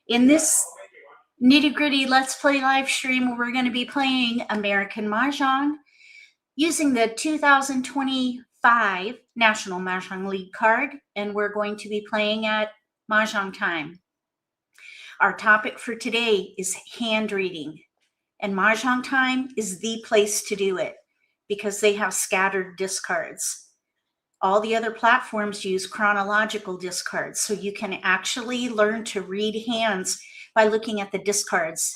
In this nitty-gritty Let's Play live stream, we're going to be playing American Mah Jongg using the 2025 National Mah Jongg League card, and we're going to be playing at Mah Jongg time. Our topic for today is hand reading, and Mah Jongg time is the place to do it because they have scattered discards. All the other platforms use chronological discards, so you can actually learn to read hands by looking at the discards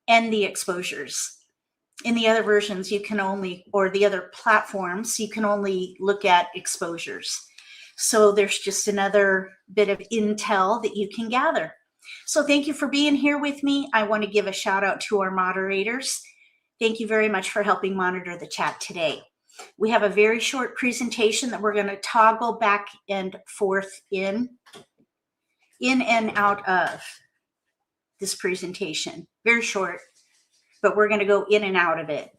and the exposures. In the other versions, you can only, or the other platforms, you can only look at exposures. So there's just another bit of intel that you can gather. So thank you for being here with me. I want to give a shout out to our moderators. Thank you very much for helping monitor the chat today. We have a very short presentation that we're going to toggle back and forth in and out of this presentation. Very short, but we're going to go in and out of it.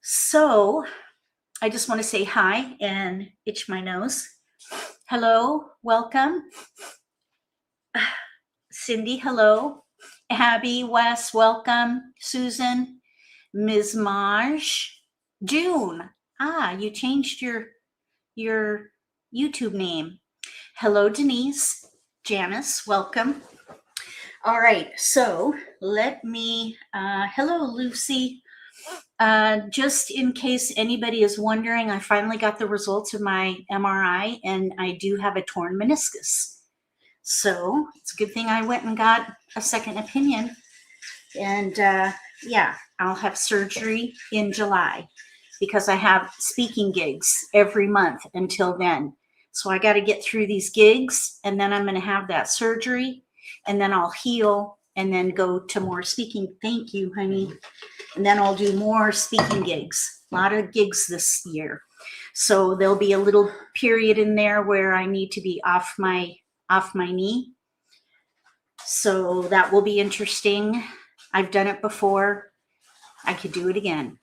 So I just want to say hi and itch my nose. Hello, welcome. Cindy, hello. Abby, Wes, welcome. Susan, Ms. Mahj, June. You changed your YouTube name. Hello, Denise. Janice, welcome. All right, so let me, hello, Lucy. Just in case anybody is wondering, I finally got the results of my MRI and I do have a torn meniscus. So it's a good thing I went and got a second opinion. And yeah, I'll have surgery in July because I have speaking gigs every month until then. So I got to get through these gigs and then I'm going to have that surgery and then I'll heal and then go to more speaking. Thank you, honey. And then I'll do more speaking gigs, a lot of gigs this year. So there'll be a little period in there where I need to be off my knee. So that will be interesting. I've done it before. I could do it again.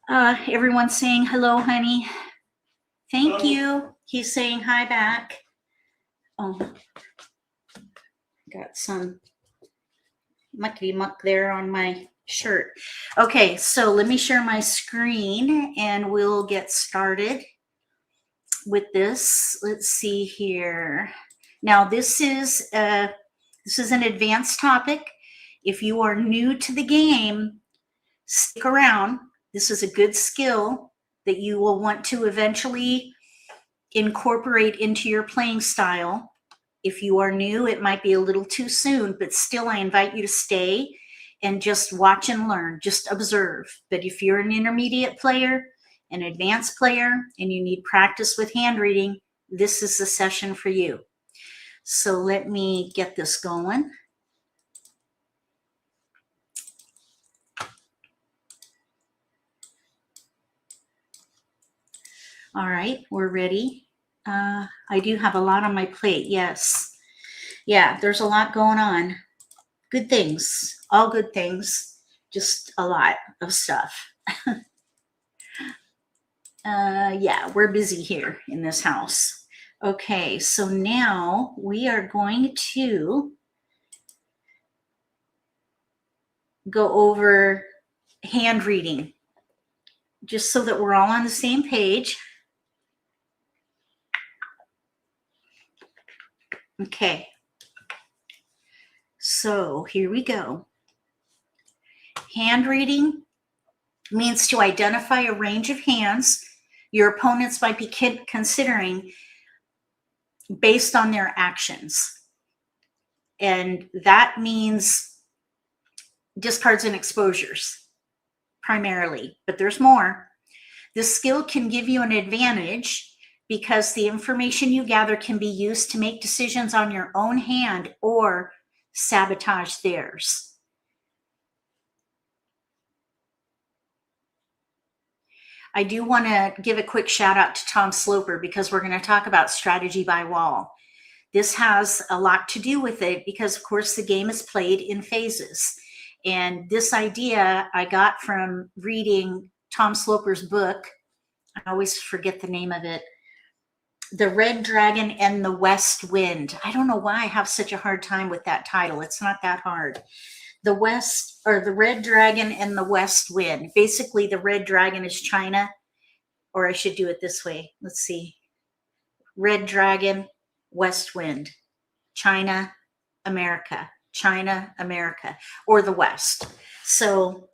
Everyone's saying hello, honey. Thank you. He's saying hi back. Oh, got some mucky muck there on my shirt. Okay, so let me share my screen and we'll get started with this. Let's see here. Now this is an advanced topic. If you are new to the game, stick around. This is a good skill that you will want to eventually incorporate into your playing style. If you are new, it might be a little too soon, but still I invite you to stay and just watch and learn, just observe. But if you're an intermediate player, an advanced player, and you need practice with hand reading, this is the session for you. So let me get this going. All right, we're ready. I do have a lot on my plate, yes. Yeah, there's a lot going on. Good things, all good things, just a lot of stuff. Yeah, we're busy here in this house. Okay, so now we are going to go over hand reading, just so that we're all on the same page. Okay, so here we go. Hand reading means to identify a range of hands your opponents might be considering based on their actions. And that means discards and exposures primarily, but there's more. This skill can give you an advantage because the information you gather can be used to make decisions on your own hand or sabotage theirs. I do want to give a quick shout out to Tom Sloper because we're going to talk about strategy by wall. This has a lot to do with it because, of course, the game is played in phases. And this idea I got from reading Tom Sloper's book. I always forget the name of it. The Red Dragon and the West Wind. I don't know why I have such a hard time with that title. It's not that hard. The Red Dragon and the West Wind. Basically, the Red Dragon is China, or I should do it this way. Let's see. Red Dragon, West Wind, China, America, or the West. So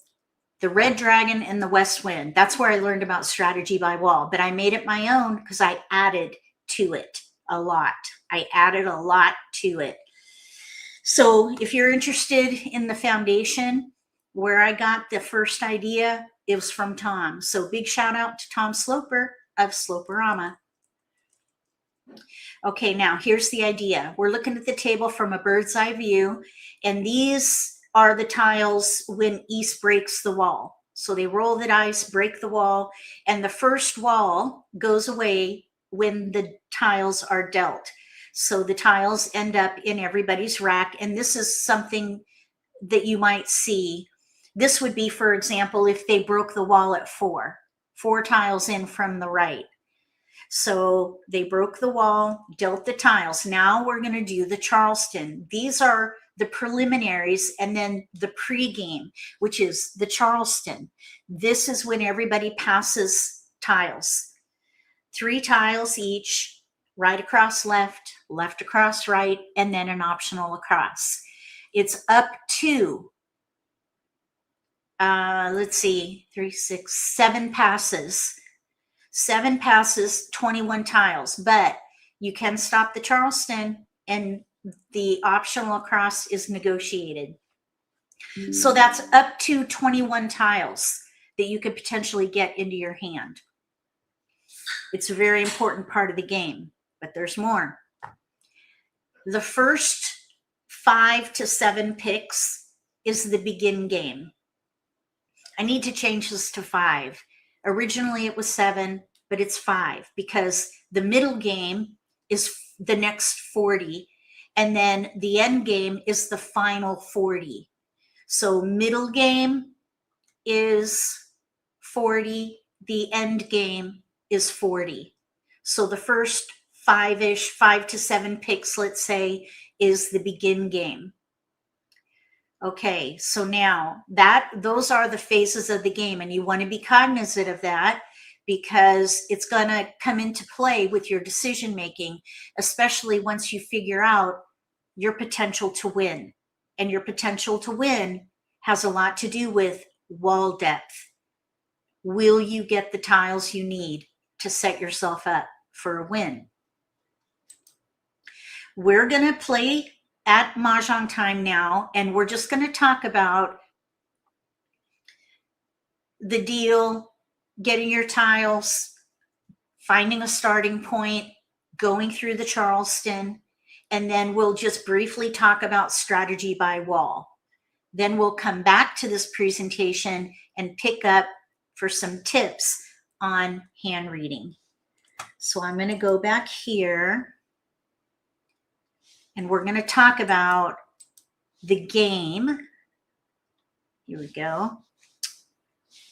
the Red Dragon and the West Wind. That's where I learned about strategy by wall, but I made it my own because I added to it a lot. I added a lot to it. So if you're interested in the foundation, where I got the first idea, it was from Tom. So big shout out to Tom Sloper of Sloperama. Okay, now here's the idea. We're looking at the table from a bird's eye view, and these are the tiles when East breaks the wall. So they roll the dice, break the wall, and the first wall goes away when the tiles are dealt. So the tiles end up in everybody's rack, and this is something that you might see. This would be, for example, if they broke the wall at 4 tiles in from the right. So they broke the wall, dealt the tiles. Now we're going to do the Charleston. These are the preliminaries, and then the pregame, which is the Charleston. This is when everybody passes tiles. 3 tiles each, right across left, left across right, and then an optional across. It's up to, let's see, 3, 6, 7 passes. 7 passes, 21 tiles, but you can stop the Charleston and the optional across is negotiated. So that's up to 21 tiles that you could potentially get into your hand. It's a very important part of the game, but there's more. The first 5 to 7 picks is the begin game. I need to change this to 5. Originally it was 7, but it's 5 because the middle game is the next 40, and then the end game is the final 40. So middle game is 40, the end game is 40. So the first 5-ish, 5 to 7 picks, let's say, is the begin game. Okay, so now those are the phases of the game, and you want to be cognizant of that because it's going to come into play with your decision making, especially once you figure out your potential to win. And your potential to win has a lot to do with wall depth. Will you get the tiles you need to set yourself up for a win? We're going to play at Mahjong time now, and we're just going to talk about the deal, getting your tiles, finding a starting point, going through the Charleston, and then we'll just briefly talk about strategy by wall. Then we'll come back to this presentation and pick up for some tips on hand reading. So I'm going to go back here, and we're going to talk about the game. Here we go.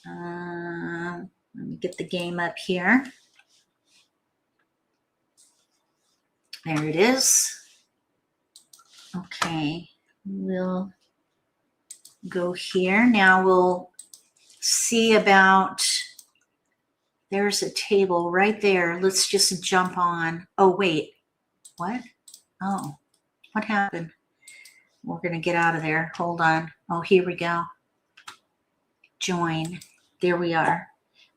Let me get the game up here. There it is. Okay, we'll go here. Now we'll see about, there's a table right there. Let's just jump on. Oh, wait, what? Oh, what happened? We're going to get out of there. Hold on. Oh, here we go. Join. There we are.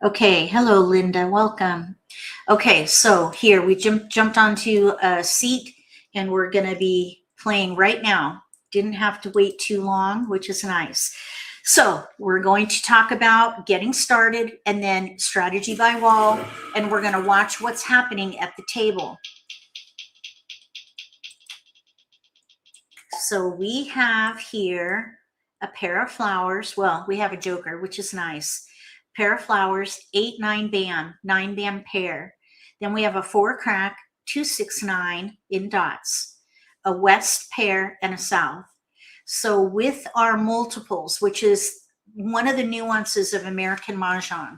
Okay. Hello, Linda. Welcome. Okay. So here we jumped onto a seat, and we're going to be playing right now. Didn't have to wait too long, which is nice. So we're going to talk about getting started and then strategy by wall, and we're going to watch what's happening at the table. So we have here a pair of flowers. Well, we have a joker, which is nice. Pair of flowers, 8, 9 bam, 9 bam pair. Then we have a 4 crack, 2, 6, 9 in dots, a west pair, and a south. So with our multiples, which is one of the nuances of American Mah Jongg,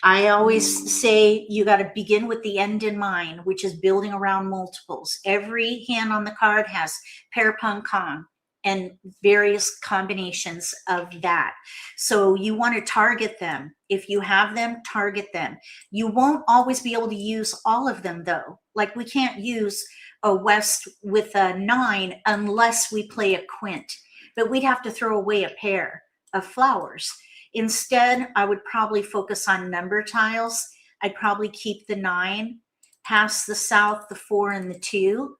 I always say you got to begin with the end in mind, which is building around multiples. Every hand on the card has pair, pung, kong, and various combinations of that. So you want to target them. If you have them, target them. You won't always be able to use all of them though. Like we can't use a West with a 9 unless we play a quint, but we'd have to throw away a pair of flowers. Instead, I would probably focus on number tiles. I'd probably keep the 9, pass the South, the 4, and the 2,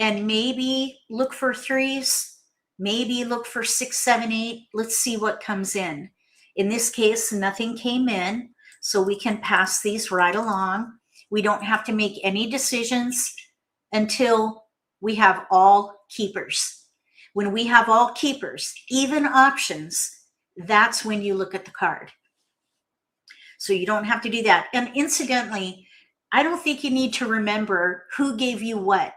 and maybe look for 3s, maybe look for 6, 7, 8. Let's see what comes in. In this case, nothing came in, so we can pass these right along. We don't have to make any decisions until we have all keepers. When we have all keepers, even options, that's when you look at the card. So you don't have to do that. And incidentally, I don't think you need to remember who gave you what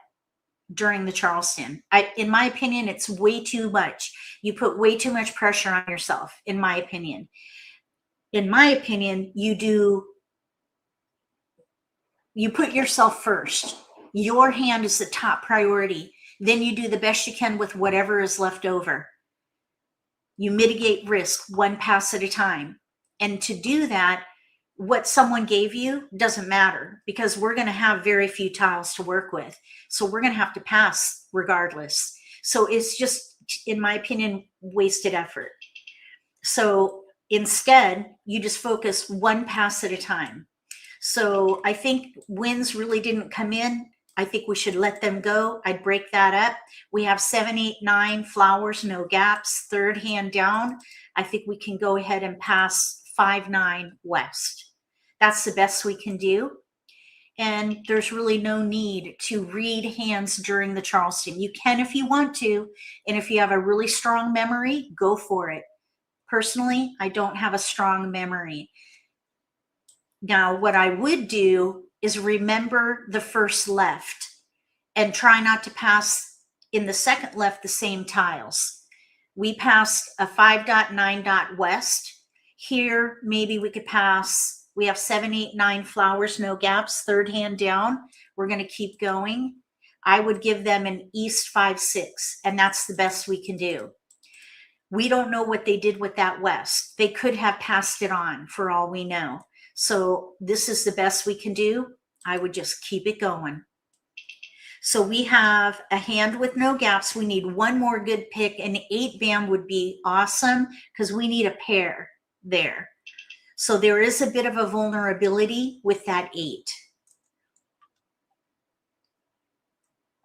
during the Charleston. In my opinion, it's way too much. You put way too much pressure on yourself, in my opinion. In my opinion, you put yourself first. Your hand is the top priority. Then you do the best you can with whatever is left over. You mitigate risk one pass at a time. And to do that, what someone gave you doesn't matter because we're going to have very few tiles to work with. So we're going to have to pass regardless. So it's just, in my opinion, wasted effort. So instead, you just focus one pass at a time. So I think wins really didn't come in. I think we should let them go. I'd break that up. We have 7, 8, 9 flowers, no gaps, third hand down. I think we can go ahead and pass 5, 9 West. That's the best we can do. And there's really no need to read hands during the Charleston. You can if you want to. And if you have a really strong memory, go for it. Personally, I don't have a strong memory. Now, what I would do is remember the first left and try not to pass in the second left the same tiles. We passed a 5 dot 9 dot West. Here, maybe we could pass, we have 7, 8, 9 flowers, no gaps, third hand down. We're going to keep going. I would give them an East 5, 6, and that's the best we can do. We don't know what they did with that West. They could have passed it on for all we know. So this is the best we can do. I would just keep it going. So we have a hand with no gaps. We need one more good pick. An 8 bam would be awesome because we need a pair there. So there is a bit of a vulnerability with that 8.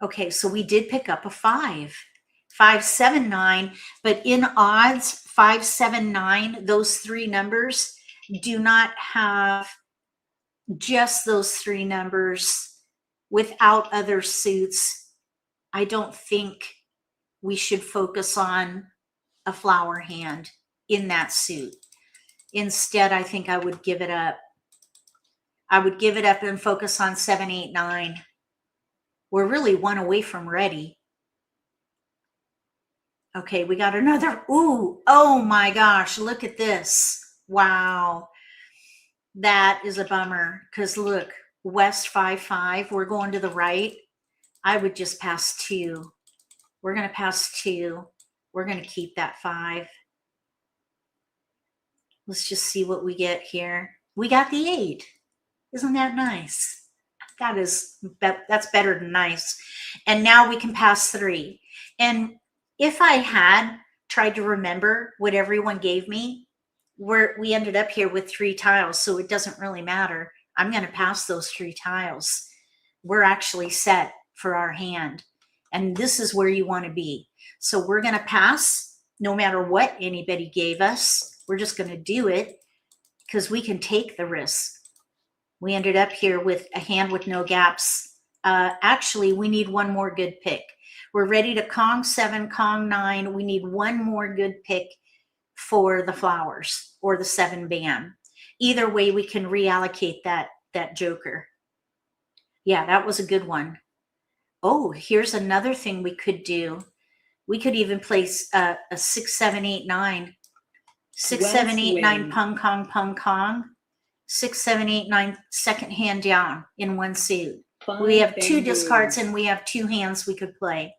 Okay, so we did pick up a 5. 5, 7, 9, but in odds, 5, 7, 9, those 3 numbers do not have just those 3 numbers without other suits. I don't think we should focus on a flower hand in that suit. Instead, I think I would give it up. I would give it up and focus on 7, 8, 9. We're really one away from ready. Okay, we got another. Ooh, oh my gosh, look at this. Wow. That is a bummer because look, West 5, 5. We're going to the right. I would just pass 2. We're going to pass 2. We're going to keep that 5. Let's just see what we get here. We got the 8. Isn't that nice? That's better than nice. And now we can pass 3. And if I had tried to remember what everyone gave me, we ended up here with 3 tiles, so it doesn't really matter. I'm going to pass those 3 tiles. We're actually set for our hand, and this is where you want to be. So we're going to pass no matter what anybody gave us. We're just going to do it because we can take the risk. We ended up here with a hand with no gaps. Actually, we need one more good pick. We're ready to Kong 7, Kong 9. We need one more good pick for the flowers or the 7 bam. Either way, we can reallocate that joker. Yeah, that was a good one. Oh, here's another thing we could do. We could even place a 6, 7, 8, 9. 6, 7, 8, 9, pung, kong, pung, kong. 6, 7, 8, 9, second hand down in one suit. 5 We have 2 bamboos. discards and we have 2 hands we could play.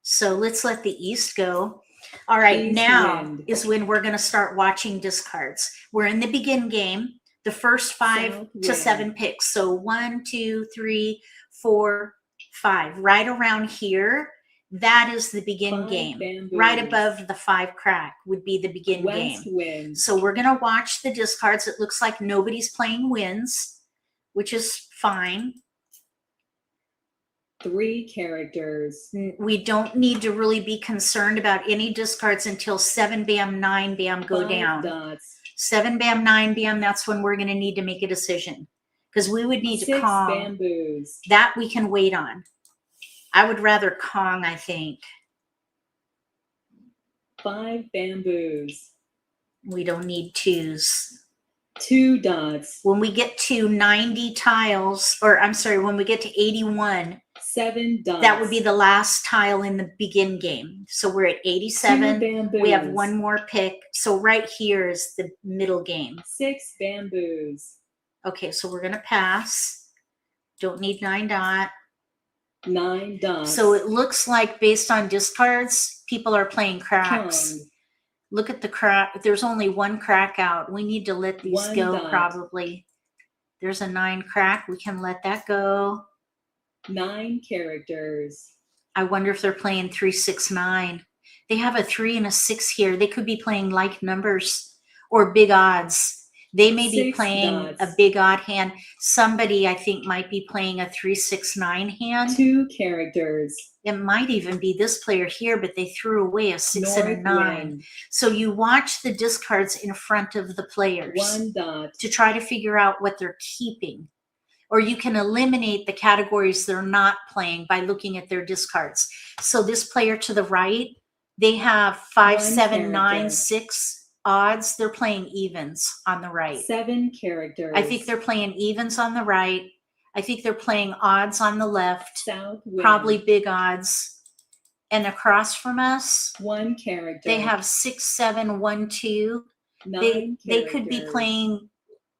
So let's let the East go. All right, East now wind. is when we're going to start watching discards. We're in the begin game, the first 5 South to wind. 7 picks. So 1, 2, 3, 4, 5. Right around here, that is the begin 5 game. bamboos. Right above the 5 crack would be the begin West game. wind. So we're going to watch the discards. It looks like nobody's playing wins, which is fine. 3 characters. We don't need to really be concerned about any discards until 7 bam, 9 bam go 5 down. dots. 7 bam, 9 bam, that's when we're going to need to make a decision. Because we would need to 6 Kong. bamboos. That we can wait on. I would rather Kong, I think. 5 bamboos. We don't need 2s. 2 dots. When we get to 90 tiles, or I'm sorry, when we get to 81, 7 dots. that would be the last tile in the begin game. So we're at 2 87. bamboos. We have 1 more pick. So right here is the middle game. 6 bamboos. Okay, so we're going to pass. Don't need 9 dot. 9 dots. So it looks like based on discards, people are playing cracks. Kong. Look at the crack. There's only 1 crack out. We need to let these 1 go dot. probably. There's a 9 crack. We can let that go. 9 characters. I wonder if they're playing 3, 6, 9. They have a 3 and a 6 here. They could be playing like numbers or big odds. They may be 6 playing dots. a big odd hand. Somebody, I think, might be playing a 3, 6, 9 hand. 2 characters. It might even be this player here, but they threw away a 6 and a North 9. wind. So you watch the discards in front of the players 1 dot. to try to figure out what they're keeping. Or you can eliminate the categories they're not playing by looking at their discards. So this player to the right, they have 5, 1 7, 9, character. 6 odds. They're playing evens on the right. 7 characters. I think they're playing evens on the right. I think they're playing odds on the left, South wind. probably big odds. And across from us, 1 character. they have 6, 7, 1, 2. 9 They could be characters. playing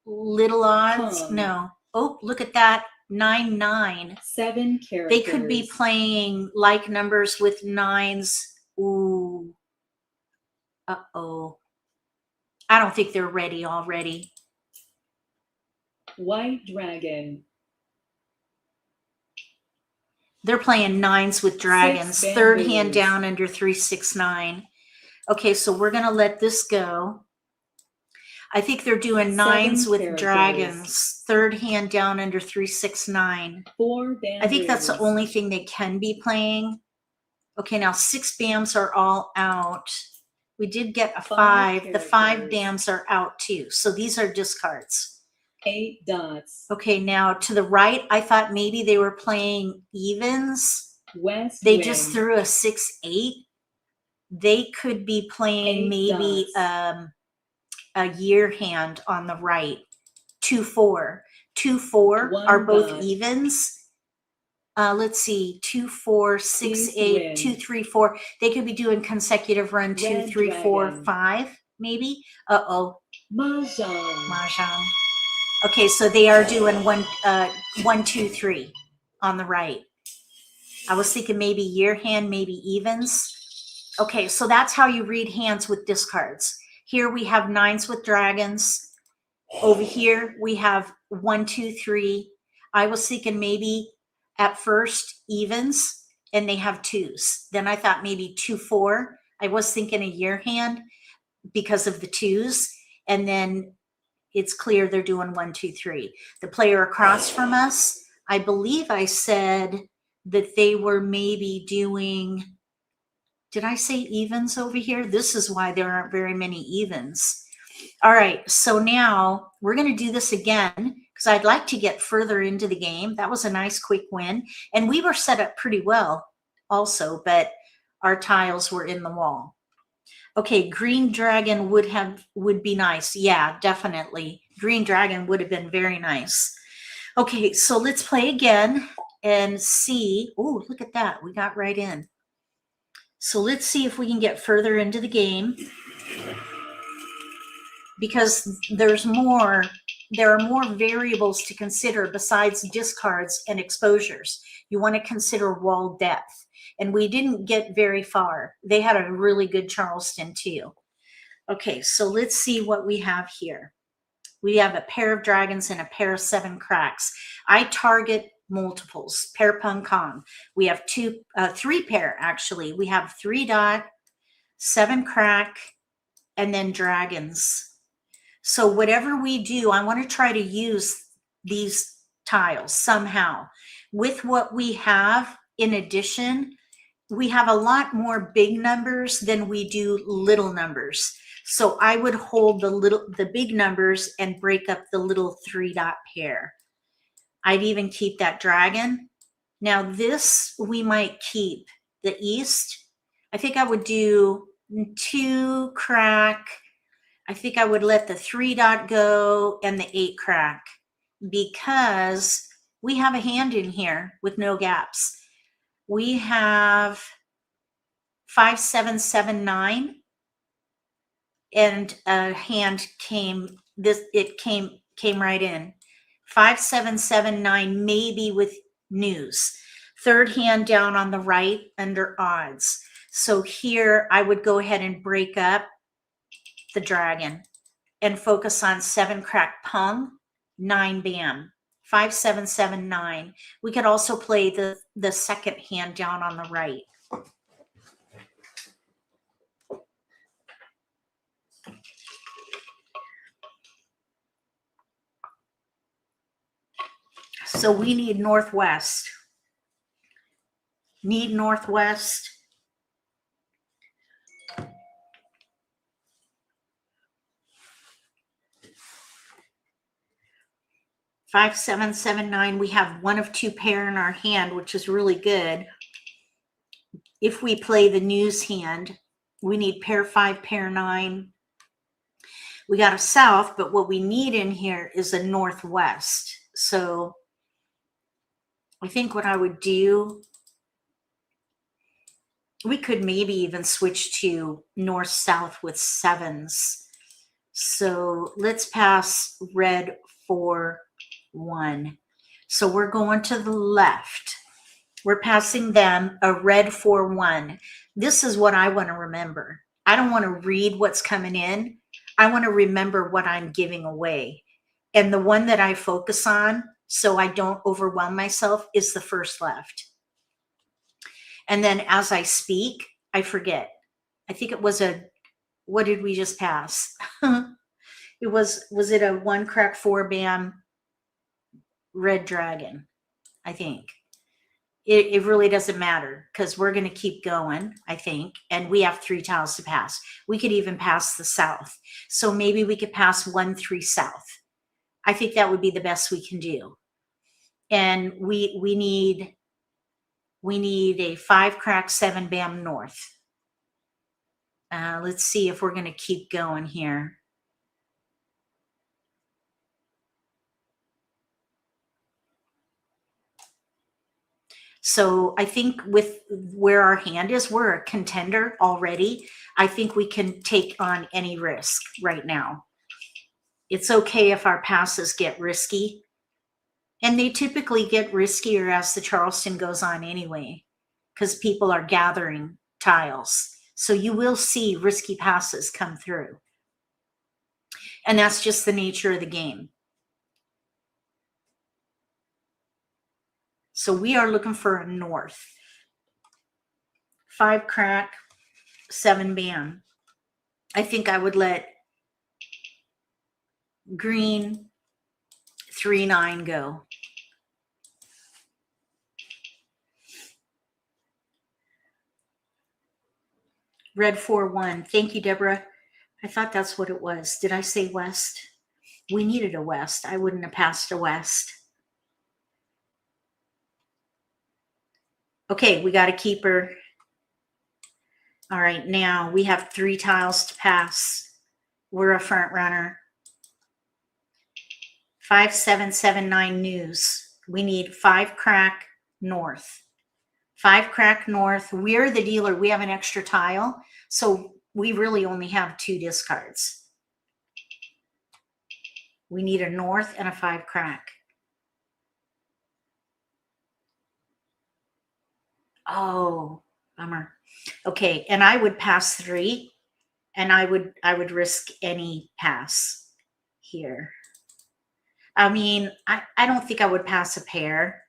little odds. Kong. No. Oh, look at that. 9, 9. 7 characters. They could be playing like numbers with 9s. Ooh. Uh-oh. I don't think they're ready already. White dragon. They're playing 9s with dragons. 6 Third bamboos. hand down under 3, 6, 9. Okay, so we're going to let this go. I think they're doing 9s with characters. dragons. Third hand down under 3, 6, 9. 4 bamboos. I think that's the only thing they can be playing. Okay, now 6 bams are all out. We did get a 5. The 5 characters. bams are out too. So these are discards. 8 dots. Okay, now to the right, I thought maybe they were playing evens. West They wind. just threw a 6, 8. They could be playing 8 maybe dots. a year hand on the right. 2, 4. 2, 4 1 are both dot. evens. Let's see, 2, 4, 6, East 8, wind. 2, 3, 4. They could be doing consecutive run 2, Red 3, 4, dragon. 5, maybe. Uh-oh, Mah Jongg. Mah Jongg. Okay, so they are doing 1, 2, 3 on the right. I was thinking maybe year hand, maybe evens. Okay, so that's how you read hands with discards. Here we have 9s with dragons. Over here we have 1, 2, 3. I was thinking maybe at first evens, and they have 2s. Then I thought maybe 2, 4. I was thinking a year hand because of the 2s. And then it's clear they're doing 1, 2, 3. The player across from us, I believe I said that they were maybe doing, did I say evens over here? This is why there aren't very many evens. All right, so now we're going to do this again because I'd like to get further into the game. That was a nice quick win. And we were set up pretty well also, but our tiles were in the wall. Okay, green dragon would be nice. Yeah, definitely. Green dragon would have been very nice. Okay, so let's play again and see. Oh, look at that. We got right in. So let's see if we can get further into the game because there's more there are more variables to consider besides discards and exposures. You want to consider wall depth. And we didn't get very far. They had a really good Charleston too. Okay, so let's see what we have here. We have a pair of dragons and a pair of 7 cracks. I target multiples, pair pung kong. We have 3 pair actually. We have 3 dot, 7 crack, and then dragons. So whatever we do, I want to try to use these tiles somehow. With what we have in addition, we have a lot more big numbers than we do little numbers. So I would hold the big numbers and break up the little 3 dot pair. I'd even keep that dragon. Now this we might keep. The east, I think I would do 2 crack. I think I would let the 3 dot go and the 8 crack, because we have a hand in here with no gaps. We have 5, 7, 7, 9, and a hand came. It came right in. 5, 7, 7, 9, maybe with news. Third hand down on the right under odds. So here I would go ahead and break up the dragon and focus on 7 crack pung, 9 bam. 5, 7, 7, 9. We could also play the second hand down on the right. So we need northwest. Need northwest. Five, 7, 7, 9. We have 1 of 2 pair in our hand, which is really good. If we play the news hand, we need pair 5, pair 9. We got a south, but what we need in here is a northwest. So I think what I would do, we could maybe even switch to north-south with 7s. So let's pass red 4, 1. So we're going to the left. We're passing them a red 4, 1. This is what I want to remember. I don't want to read what's coming in. I want to remember what I'm giving away. And the one that I focus on, so I don't overwhelm myself, is the first left. And then as I speak, I forget. I think it was what did we just pass? Was it a 1 crack 4 bam red dragon? I think. It really doesn't matter, because we're going to keep going, I think. And we have 3 tiles to pass. We could even pass the south. So maybe we could pass 1, 3 south. I think that would be the best we can do. And we need a 5 crack 7 bam north. Let's see if we're going to keep going here. So I think with where our hand is, we're a contender already. I think we can take on any risk right now. It's okay if our passes get risky. And they typically get riskier as the Charleston goes on anyway, because people are gathering tiles. So you will see risky passes come through. And that's just the nature of the game. So we are looking for a north. 5 crack, 7 bam. I think I would let green 3, 9 go. Red 4, 1. Thank you, Deborah. I thought that's what it was. Did I say west? We needed a west. I wouldn't have passed a west. Okay, we got a keeper. All right, now we have 3 tiles to pass. We're a front runner. 5, 7, 7, 9 news. We need 5 crack north. 5 crack north. We're the dealer. We have an extra tile. So we really only have 2 discards. We need a north and a 5 crack. Oh, bummer. Okay, and I would pass 3, and I would risk any pass here. I mean, I don't think I would pass a pair.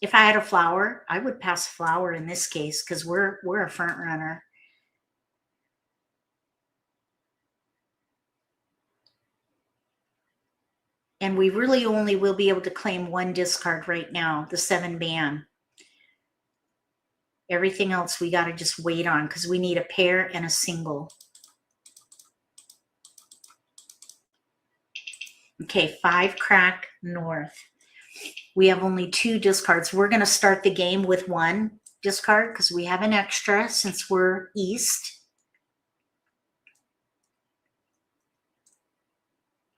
If I had a flower, I would pass a flower in this case because we're a front runner. And we really only will be able to claim 1 discard right now, the 7 bam. Everything else we got to just wait on because we need a pair and a single. Okay, 5 crack north. We have only 2 discards. We're going to start the game with 1 discard because we have an extra since we're east.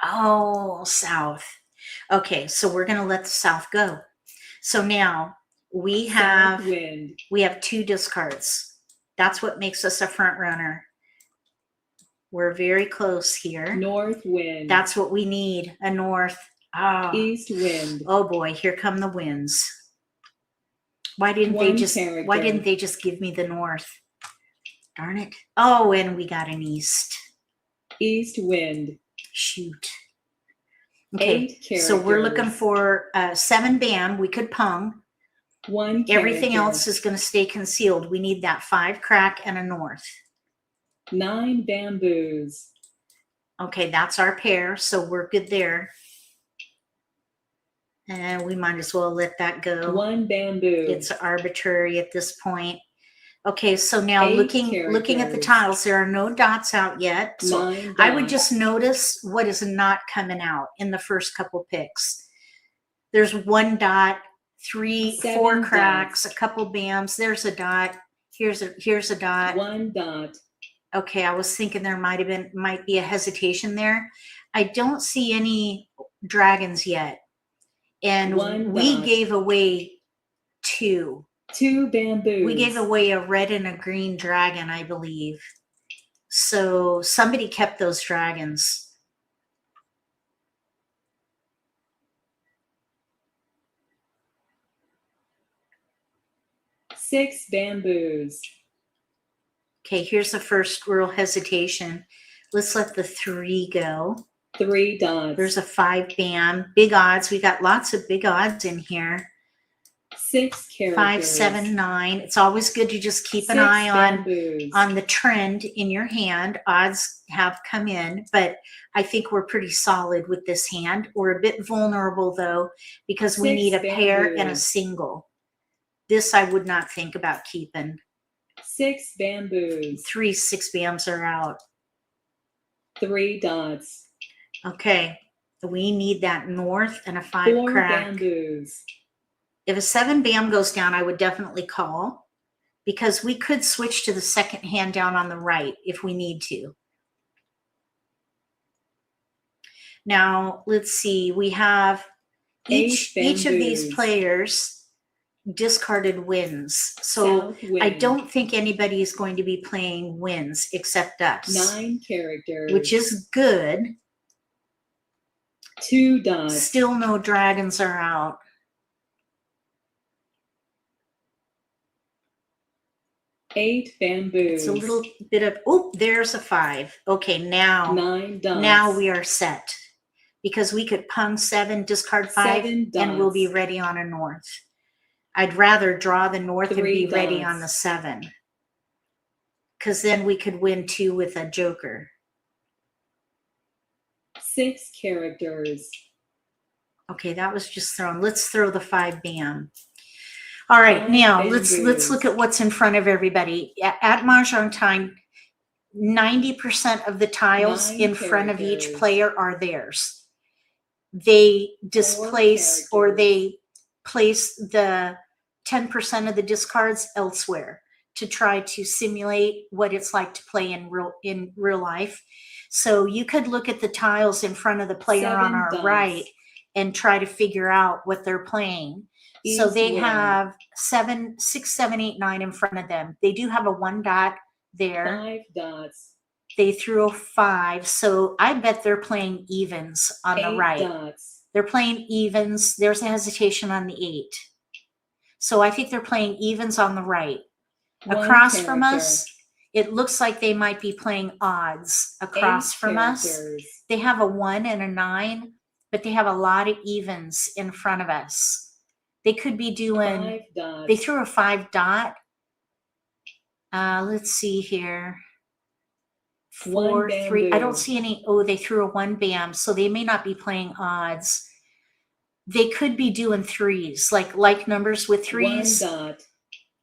Oh, south. Okay, so we're going to let the south go. So now we have 2 discards. That's what makes us a front runner. We're very close here. North wind. That's what we need, a north. Oh. East wind. Oh boy, here come the winds. Why didn't they just give me the north? Darn it. Oh, and we got an east. East wind. Shoot. Okay, 8 so we're looking for 7 bam. We could pung. 1 Everything else is going to stay concealed. We need that 5 crack and a north. 9 bamboos. Okay, that's our pair, so we're good there. And we might as well let that go. 1 bamboo. It's arbitrary at this point. Okay, so now 8 looking at the tiles, there are no dots out yet. So 9 I would dots. just notice what is not coming out in the first couple picks. There's 1 dot, 3, 7 4 cracks, dots. a couple bams. There's a dot. Here's a dot. 1 dot. Okay, I was thinking there might be a hesitation there. I don't see any dragons yet. And 1 we dot. gave away 2. 2 bamboos. We gave away a red and a green dragon, I believe. So somebody kept those dragons. Six bamboos. Okay, here's the first real hesitation. Let's let the 3 go. 3 dots. There's a 5 bam. Big odds. We got lots of big odds in here. 6 characters. 5, 7, 9. It's always good to just keep an 6 eye bamboos. on the trend in your hand. Odds have come in, but I think we're pretty solid with this hand. We're a bit vulnerable though, because we 6 need a pair and a bamboos. single. This I would not think about keeping. 6 bamboos. 3 6 bams are out. 3 dots. Okay, we need that north and a 5 4 crack. bamboos. If a 7 bam goes down, I would definitely call because we could switch to the second hand down on the right if we need to. Now, let's see. We have each of these bamboos. players discarded wins. So South wind. I don't think anybody is going to be playing wins except us. 9 characters. Which is good. 2 dots. Still no dragons are out. Eight bamboos. It's a little bit of, oh, there's a 5. Okay, now, 9 dots. now we are set because we could pung 7, discard 5, 7 and we'll be dots. ready on a north. I'd rather draw the north and 3 be ready dots. on the 7 because then we could win 2 with a joker. 6 characters. Okay, that was just thrown. Let's throw the 5 bam. All right, 5 now bamboos. let's look at what's in front of everybody. At Mah Jongg time, 90% of the tiles 9 in front of each characters. player are theirs. They displace or characters. they place the 10% of the discards elsewhere to try to simulate what it's like to play in real life. So you could look at the tiles in front of the player 7 on our dots. right and try to figure out what they're playing. So East they wind. have 7, 6, 7, 8, 9 in front of them. They do have a 1 dot there. 5 dots. They threw a 5. So I bet they're playing evens on the 8 right. dots. They're playing evens. There's a hesitation on the 8. So I think they're playing evens on the right. 1 Across from character. us, it looks like they might be playing odds. 8 Across from us, characters. they have a 1 and a 9, but they have a lot of evens in front of us. They could be doing, 5 dots. they threw a 5 dot. Let's see here. 4, 3. I don't see any. Oh, they threw a 1 bam. So they may not be playing odds. They could be doing 3s, like numbers with 3s. 1 dot.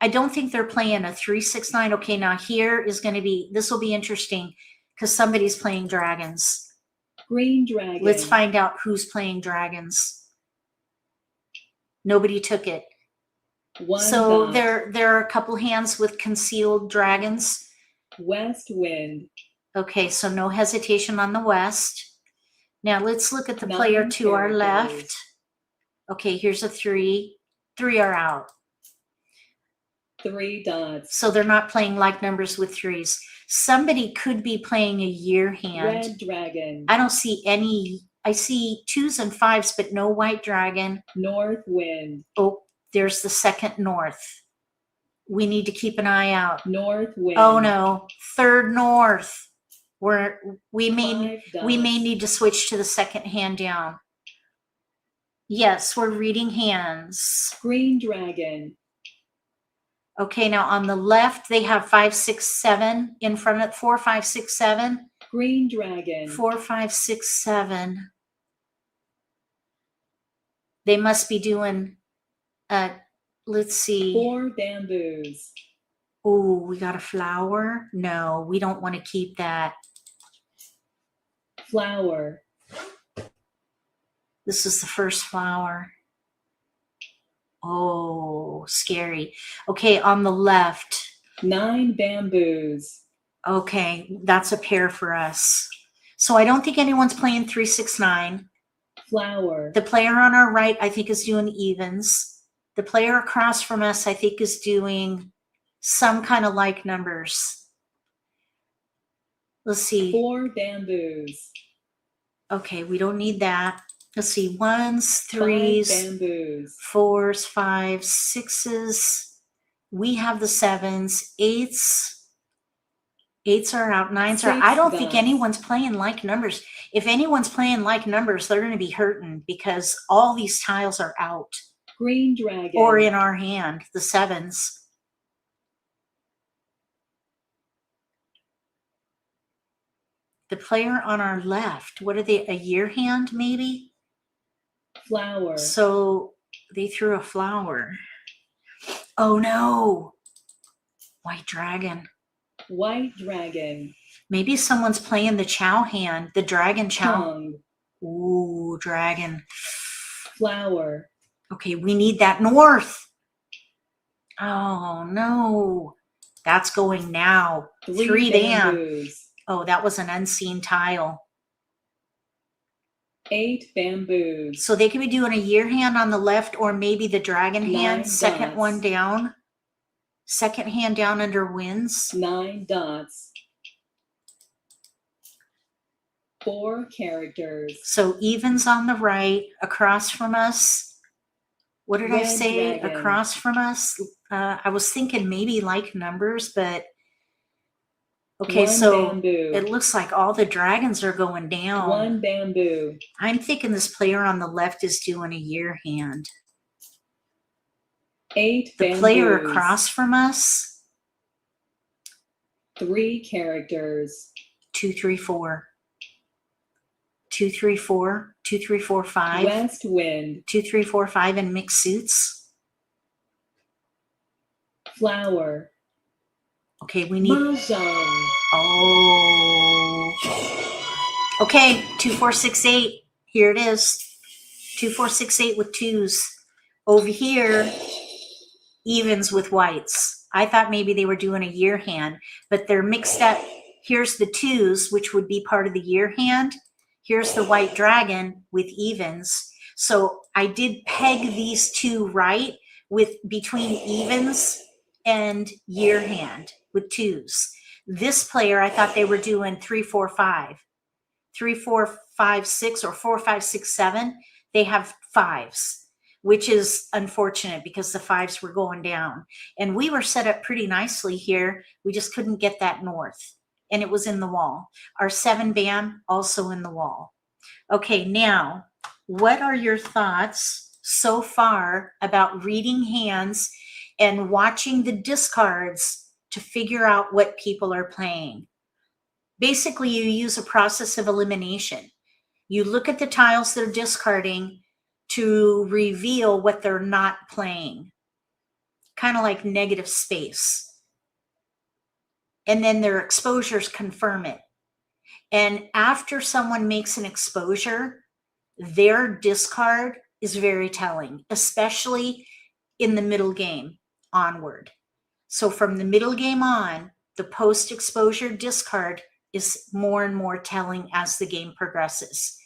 I don't think they're playing a 3, 6, 9. Okay, now here is going to be, this will be interesting because somebody's playing dragons. Green dragon. Let's find out who's playing dragons. Nobody took it. 1 So dot. there are a couple hands with concealed dragons. West wind. Okay, so no hesitation on the west. Now let's look at the 9 player to our characters. left. Okay, here's a 3. 3 are out. 3 dots. So they're not playing like numbers with 3s. Somebody could be playing a year hand. Red dragon. I don't see any. I see 2s and 5s, but no white dragon. North wind. Oh, there's the second north. We need to keep an eye out. North wind. Oh no, third north. We 5 may dots. need to switch to the second hand down. Yes, we're reading hands. Green dragon. Okay, now on the left, they have 5, 6, 7 in front of 4, 5, 6, 7. Green dragon. 4, 5, 6, 7. They must be doing, let's see. 4 bamboos. Oh, we got a flower. No, we don't want to keep that. Flower. This is the first flower. Oh, scary. Okay, on the left. 9 bamboos. Okay, that's a pair for us. So I don't think anyone's playing 3, 6, 9. Flower. The player on our right, I think, is doing evens. The player across from us, I think, is doing some kind of like numbers. Let's see. 4 bamboos. Okay, we don't need that. Let's see. 1s, 5 3s, bamboos. 4s, 5s, 6s. We have the 7s, 8s. 8s are out, 9s are. 6 I don't think dots. anyone's playing like numbers. If anyone's playing like numbers, they're going to be hurting because all these tiles are out Green dragon. or in our hand, the 7s. The player on our left, what are they? A year hand, maybe? Flower. So they threw a flower. Oh no. White dragon. White dragon. Maybe someone's playing the chow hand, the dragon chow. Tongue. Ooh, dragon. Flower. Okay, we need that north. Oh no. That's going now. 3 down. bamboos. Oh, that was an unseen tile. 8 bamboos. So they could be doing a year hand on the left or maybe the dragon 9 hand, second dots. one down. Second hand down under winds. 9 dots. 4 characters. So evens on the right, across from us. What did I Red say? dragon. Across from us? I was thinking maybe like numbers, but okay, 1 so bamboo. it looks like all the dragons are going down. 1 bamboo. I'm thinking this player on the left is doing a year hand. 8 The bamboos. player across from us, 3 characters. 2, 3, 4. 2, 3, 4. 2, 3, 4, 5. West wind. 2, 3, 4, 5 in mixed suits. Flower. Okay, we need. Mah Jongg. Oh. Okay, 2, 4, 6, 8. Here it is. 2, 4, 6, 8 with 2s. Over here, evens with whites. I thought maybe they were doing a year hand, but they're mixed up. Here's the 2s, which would be part of the year hand. Here's the white dragon with evens. So I did peg these 2 right with between evens and year hand with 2s. This player, I thought they were doing 3, 4, 5. 3, 4, 5, 6, or 4, 5, 6, 7. They have 5s, which is unfortunate because the 5s were going down. And we were set up pretty nicely here. We just couldn't get that north. And it was in the wall. Our 7 bam, also in the wall. Okay, now, what are your thoughts so far about reading hands and watching the discards to figure out what people are playing? Basically, you use a process of elimination. You look at the tiles they're discarding to reveal what they're not playing, kind of like negative space. And then their exposures confirm it. And after someone makes an exposure, their discard is very telling, especially in the middle game onward. So from the middle game on, the post-exposure discard is more and more telling as the game progresses.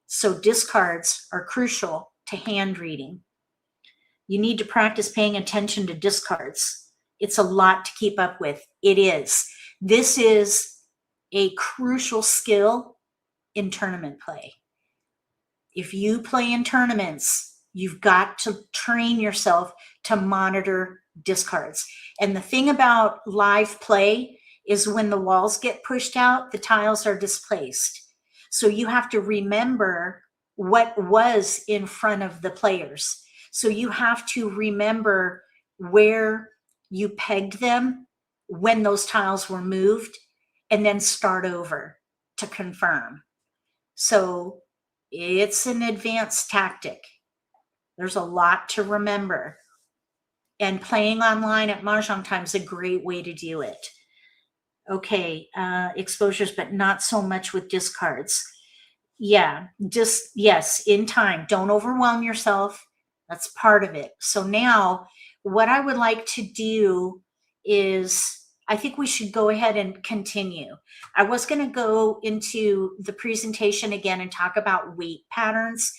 So discards are crucial to hand reading. You need to practice paying attention to discards. It's a lot to keep up with. It is. This is a crucial skill in tournament play. If you play in tournaments, you've got to train yourself to monitor discards. And the thing about live play is when the walls get pushed out, the tiles are displaced. So you have to remember what was in front of the players. So you have to remember where you pegged them when those tiles were moved and then start over to confirm. So it's an advanced tactic. There's a lot to remember. And playing online at Mahjong Time is a great way to do it. Okay, exposures, but not so much with discards. Yeah, just, yes, in time. Don't overwhelm yourself. That's part of it. So now what I would like to do is, I think we should go ahead and continue. I was going to go into the presentation again and talk about weight patterns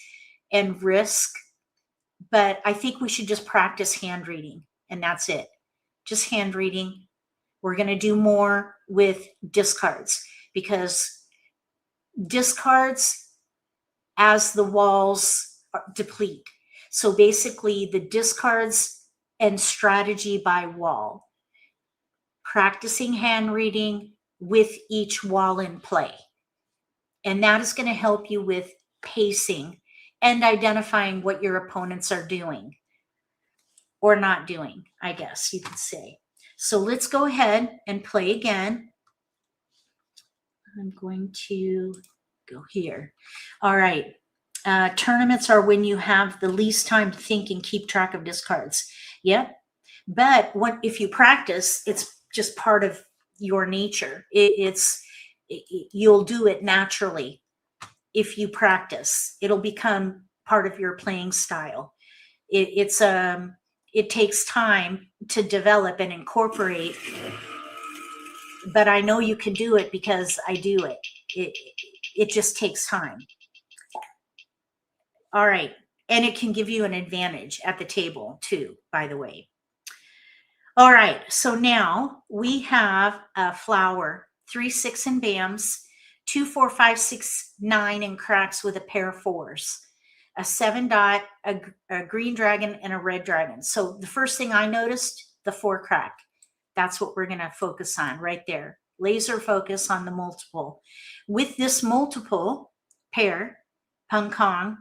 and risk, but I think we should just practice hand reading, and that's it. Just hand reading. We're going to do more with discards because discards as the walls deplete. So basically the discards and strategy by wall. Practicing hand reading with each wall in play. And that is going to help you with pacing and identifying what your opponents are doing or not doing, I guess you could say. So let's go ahead and play again. I'm going to go here. All right. Tournaments are when you have the least time to think and keep track of discards. Yep. But if you practice, it's just part of your nature. You'll do it naturally. If you practice, it'll become part of your playing style. It takes time to develop and incorporate, but I know you can do it because I do it. It just takes time. All right. And it can give you an advantage at the table too, by the way. All right. So now we have a flower, 3, 6 and bams, 2, 4, 5, 6, 9 and cracks with a pair of 4s, a 7 dot, a green dragon, and a red dragon. So the first thing I noticed, the 4 crack. That's what we're going to focus on right there. Laser focus on the multiple. With this multiple pair, pung kong,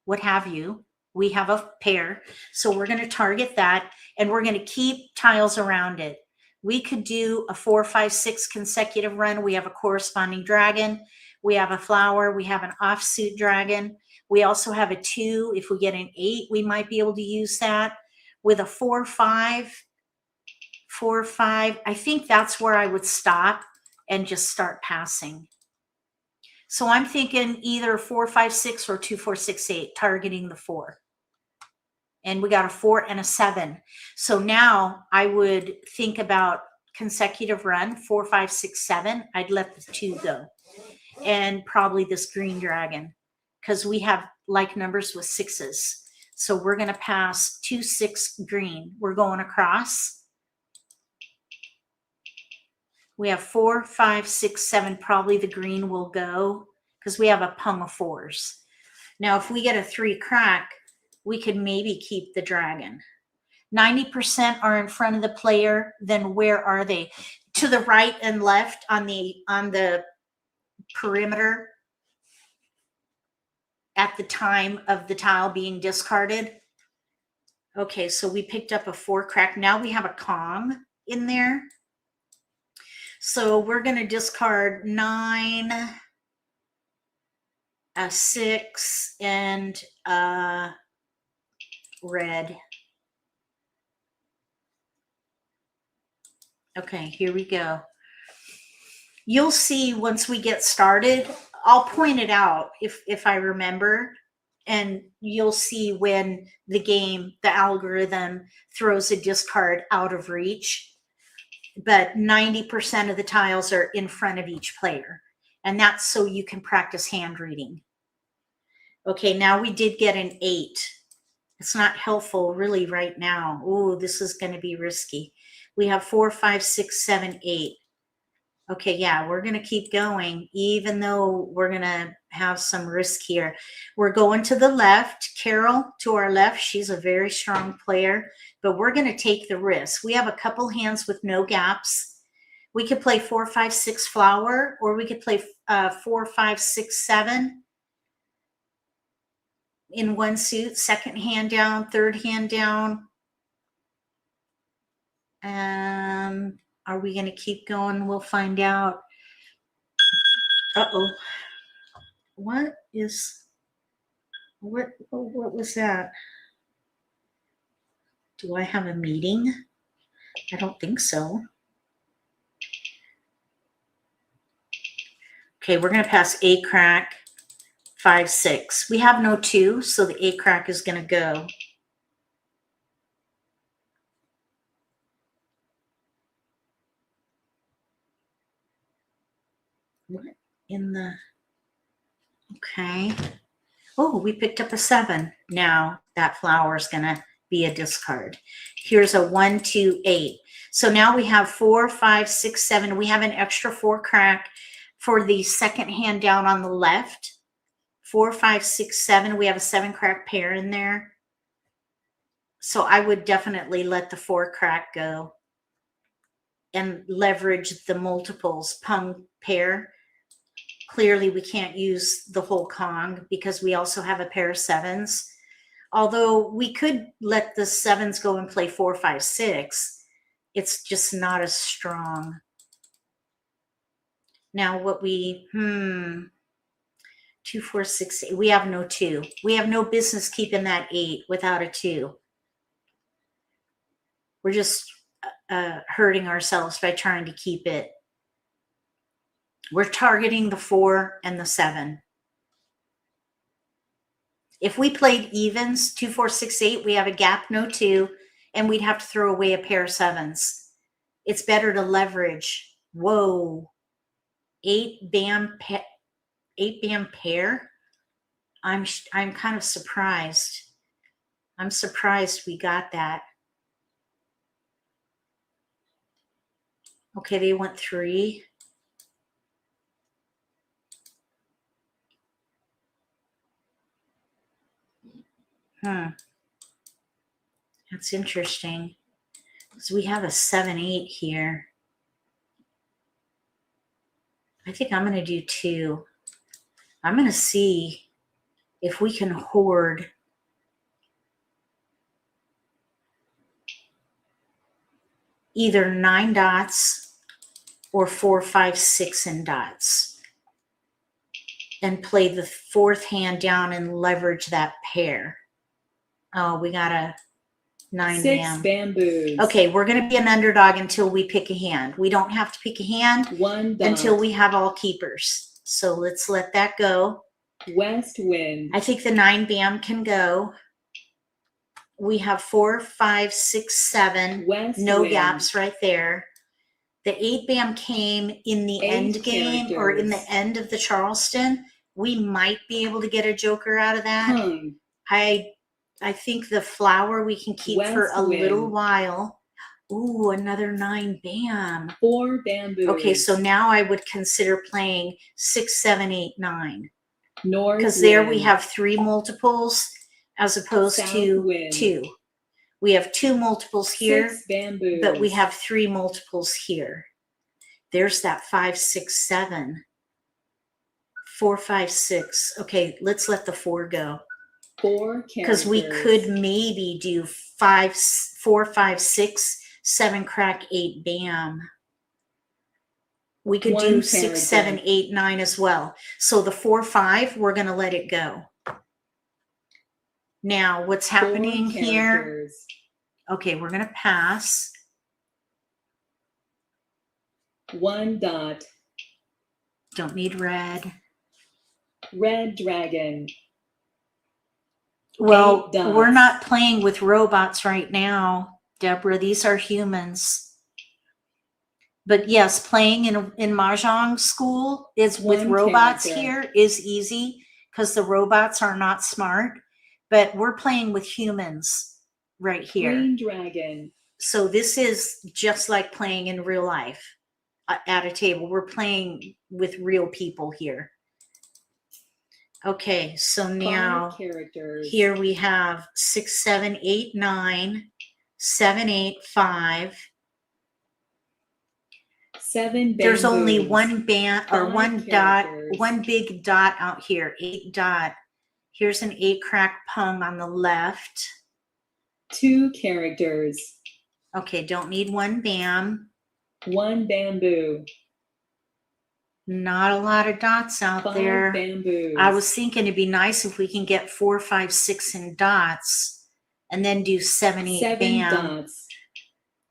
what have you, we have a pair. So we're going to target that and we're going to keep tiles around it. We could do a 4, 5, 6 consecutive run. We have a corresponding dragon. We have a flower. We have an offsuit dragon. We also have a 2. If we get an 8, we might be able to use that. With a 4, 5, 4, 5, I think that's where I would stop and just start passing. So I'm thinking either 4, 5, 6 or 2, 4, 6, 8, targeting the 4. And we got a 4 and a 7. So now I would think about consecutive run, 4, 5, 6, 7. I'd let the 2 go. And probably this green dragon, because we have like numbers with 6s. So we're going to pass 2, 6 green. We're going across. We have 4, 5, 6, 7. Probably the green will go because we have a pung of 4s. Now, if we get a 3 crack, we could maybe keep the dragon. 90% are in front of the player. Then where are they? To the right and left on the perimeter at the time of the tile being discarded. Okay, so we picked up a 4 crack. Now we have a Kong in there. So we're going to discard 9, a 6, and red. Okay, here we go. You'll see once we get started, I'll point it out if I remember, and you'll see when the algorithm throws a discard out of reach. But 90% of the tiles are in front of each player, and that's so you can practice hand reading. Okay, now we did get an 8. It's not helpful really right now. Oh, this is going to be risky. We have 4, 5, 6, 7, 8. Okay, yeah, we're going to keep going, even though we're going to have some risk here. We're going to the left. Carol to our left. She's a very strong player, but we're going to take the risk. We have a couple hands with no gaps. We could play 4, 5, 6 flower, or we could play 4, 5, 6, 7 in one suit. Second hand down, third hand down. Are we going to keep going? We'll find out. Uh-oh. What was that? Do I have a meeting? I don't think so. Okay, we're going to pass a crack, 5, 6. We have no 2, so the a crack is going to go. What in the... Okay. Oh, we picked up a 7. Now that flower is going to be a discard. Here's a 1, 2, 8. So now we have 4, 5, 6, 7. We have an extra 4 crack for the second hand down on the left. 4, 5, 6, 7. We have a 7 crack pair in there. So I would definitely let the 4 crack go and leverage the multiples pung pair. Clearly, we can't use the whole Kong because we also have a pair of 7s. Although we could let the 7s go and play 4, 5, 6. It's just not as strong. Now what 2, 4, 6, 8. We have no 2. We have no business keeping that 8 without a 2. We're just hurting ourselves by trying to keep it. We're targeting the 4 and the 7. If we played evens, 2, 4, 6, 8, we have a gap, no 2, and we'd have to throw away a pair of 7s. It's better to leverage. Whoa, 8 bam pair. I'm kind of surprised. I'm surprised we got that. Okay, they went 3. That's interesting. So we have a 7, 8 here. I think I'm going to do 2. I'm going to see if we can hoard either 9 dots or 4, 5, 6 in dots and play the 4th hand down and leverage that pair. Oh, we got a 9 6 bamboos. Okay, we're going to be an underdog until we pick a hand. We don't have to pick a hand 1 dot. until we have all keepers. So let's let that go. West wind. I think the 9 bam can go. We have 4, 5, 6, 7. West no wind. gaps right there. The 8 bam came in the 8 end game or in the characters. end of the Charleston. We might be able to get a joker out of that. Hung. I think the flower we can keep for West a wind. little while. Ooh, another 9 bam. 4 bamboos. Okay, so now I would consider playing 6, 7, 8, 9. North Because there we wind. have 3 multiples as opposed South to wind. 2. We have 2 multiples here, 6 bamboos. but we have 3 multiples here. There's that 5, 6, 7. 4, 5, 6. Okay, let's let the 4 go. 4 Because we characters. could maybe do 5, 4, 5, 6, 7 crack, 8 bam. We could 1 do 6, character. 7, 8, 9 as well. So the 4, 5, we're going to let it go. Now, what's 4 happening here? characters. Okay, we're going to pass. 1 dot. Don't need red. Red dragon. Well, 8 dots. we're not playing with robots right now, Deborah. These are humans. But yes, playing in Mahjong school is with 1 robots character. here is easy because the robots are not smart. But we're playing with humans right here. Green dragon. So this is just like playing in real life at a table. We're playing with real people here. Okay, so now 5 characters. here we have 6, 7, 8, 9, 7, 8, 5. 7 bamboos. There's only 1 band or 5 1 characters. dot, 1 big dot out here, 8 dot. Here's an 8 crack pung on the left. 2 characters. Okay, don't need 1 bam. 1 bamboo. Not a lot of dots out 5 there. bamboos. I was thinking it'd be nice if we can get 4, 5, 6 in dots and then do 7, 8 7 bam. dots.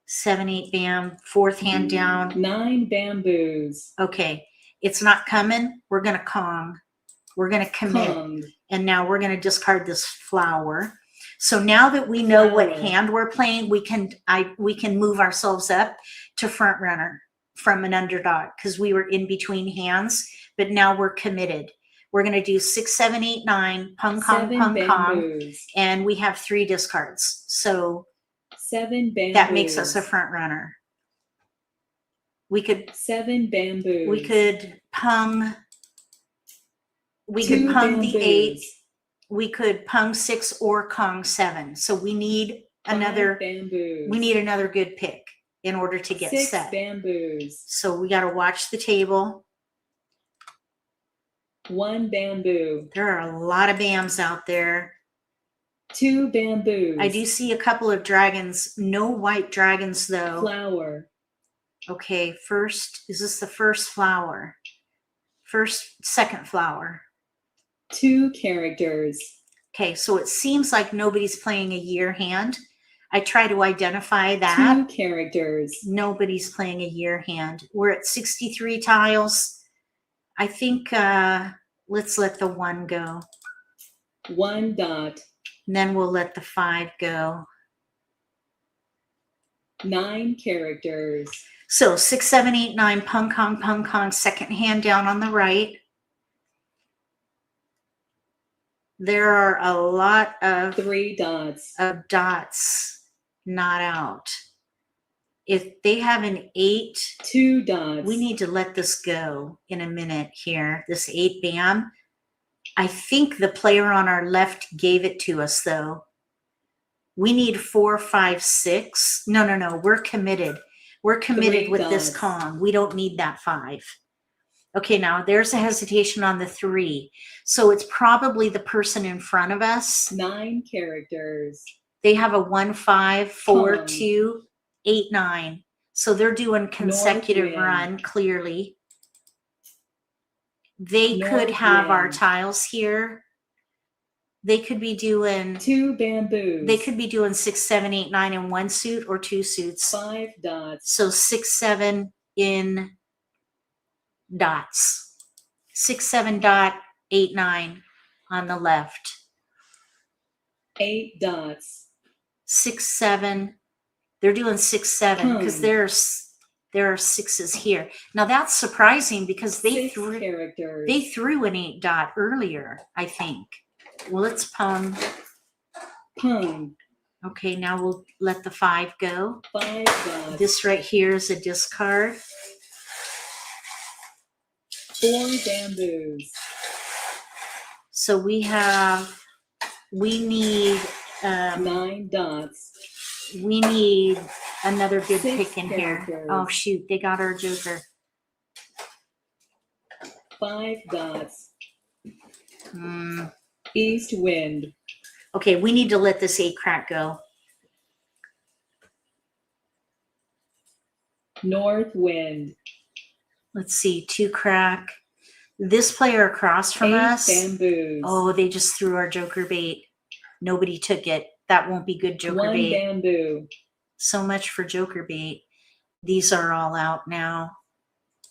7, 8 bam. 4th hand down. 9 bamboos. Okay, it's not coming. We're going to Kong. We're going to commit. Kong. And now we're going to discard this flower. So now that we know what Flower. hand we're playing, we can move ourselves up to front runner from an underdog because we were in between hands, but now we're committed. We're going to do 6, 7, 8, 9, pung, kong, 7 pung, kong, bamboos. and we have 3 discards. So 7 bamboos. that makes us a front runner. We could 7 bamboos. we could pung. We 2 could pung the bamboos. 8. We could pung 6 or Kong 7. So we need 5 another. bamboos. We need another good pick in order to get 6 set. bamboos. So we got to watch the table. 1 bamboo. There are a lot of bams out there. 2 bamboos. I do see a couple of dragons. No white dragons though. Flower. Okay, first, is this the first flower? Second flower. 2 characters. Okay, so it seems like nobody's playing a year hand. I try to identify that. 2 characters. Nobody's playing a year hand. We're at 63 tiles. I think let's let the 1 go. 1 dot. And then we'll let the 5 go. 9 characters. So 6, 7, 8, 9, pung, kong, second hand down on the right. There are a lot of 3 dots. dots not out. If they have an 8, 2 dots. we need to let this go in a minute here. This 8 bam. I think the player on our left gave it to us though. We need 4, 5, 6. No. We're committed. We're committed 3 with this dots. Kong. We don't need that 5. Okay, now there's a hesitation on the 3. So it's probably the person in front of us. 9 characters. They have a 1, 5, 4, Kong. 2, 8, 9. So they're doing consecutive North wind. run, clearly. They could North have our wind. tiles here. They could be doing 2 bamboos. They could be doing 6, 7, 8, 9 in 1 suit or 2 suits. 5 dots. So 6, 7 in dots. 6, 7 dot, 8, 9 on the left. 8 dots. 6, 7. They're doing 6, 7 because there are 6s here. Now that's surprising because they 6 threw characters. an 8 dot earlier, I think. Well, let's pung. Pung. Okay, now we'll let the 5 go. 5 dots. This right here is a discard. 4 bamboos. So we need 9 dots. we need another good 6 pick in here. characters. Oh shoot, they got our joker. 5 dots. Hmm. East wind. Okay, we need to let this 8 crack go. North wind. Let's see, 2 crack. This player across from 8 us. bamboos. Oh, they just threw our joker bait. Nobody took it. That won't be good joker 1 bait. bamboo. So much for joker bait. These are all out now.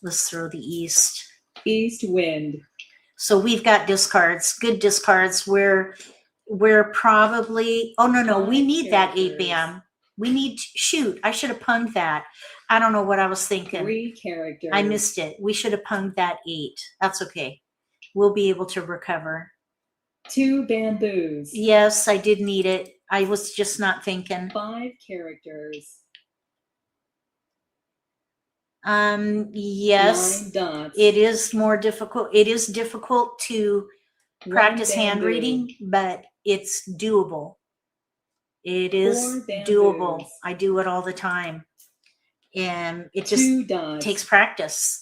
Let's throw the east. East wind. So we've got discards, good discards. We're probably, oh no, we 5 need that 8 characters. bam. We need, shoot, I should have punged that. I don't know what I was thinking. 3 characters. I missed it. We should have punged that 8. That's okay. We'll be able to recover. 2 bamboos. Yes, I did need it. I was just not thinking. 5 characters. Yes, 9 dots. it is more difficult. It is difficult to 1 practice hand bamboo. reading, but it's doable. It is 4 bamboos. doable. I do it all the time. And it just 2 dots. takes practice.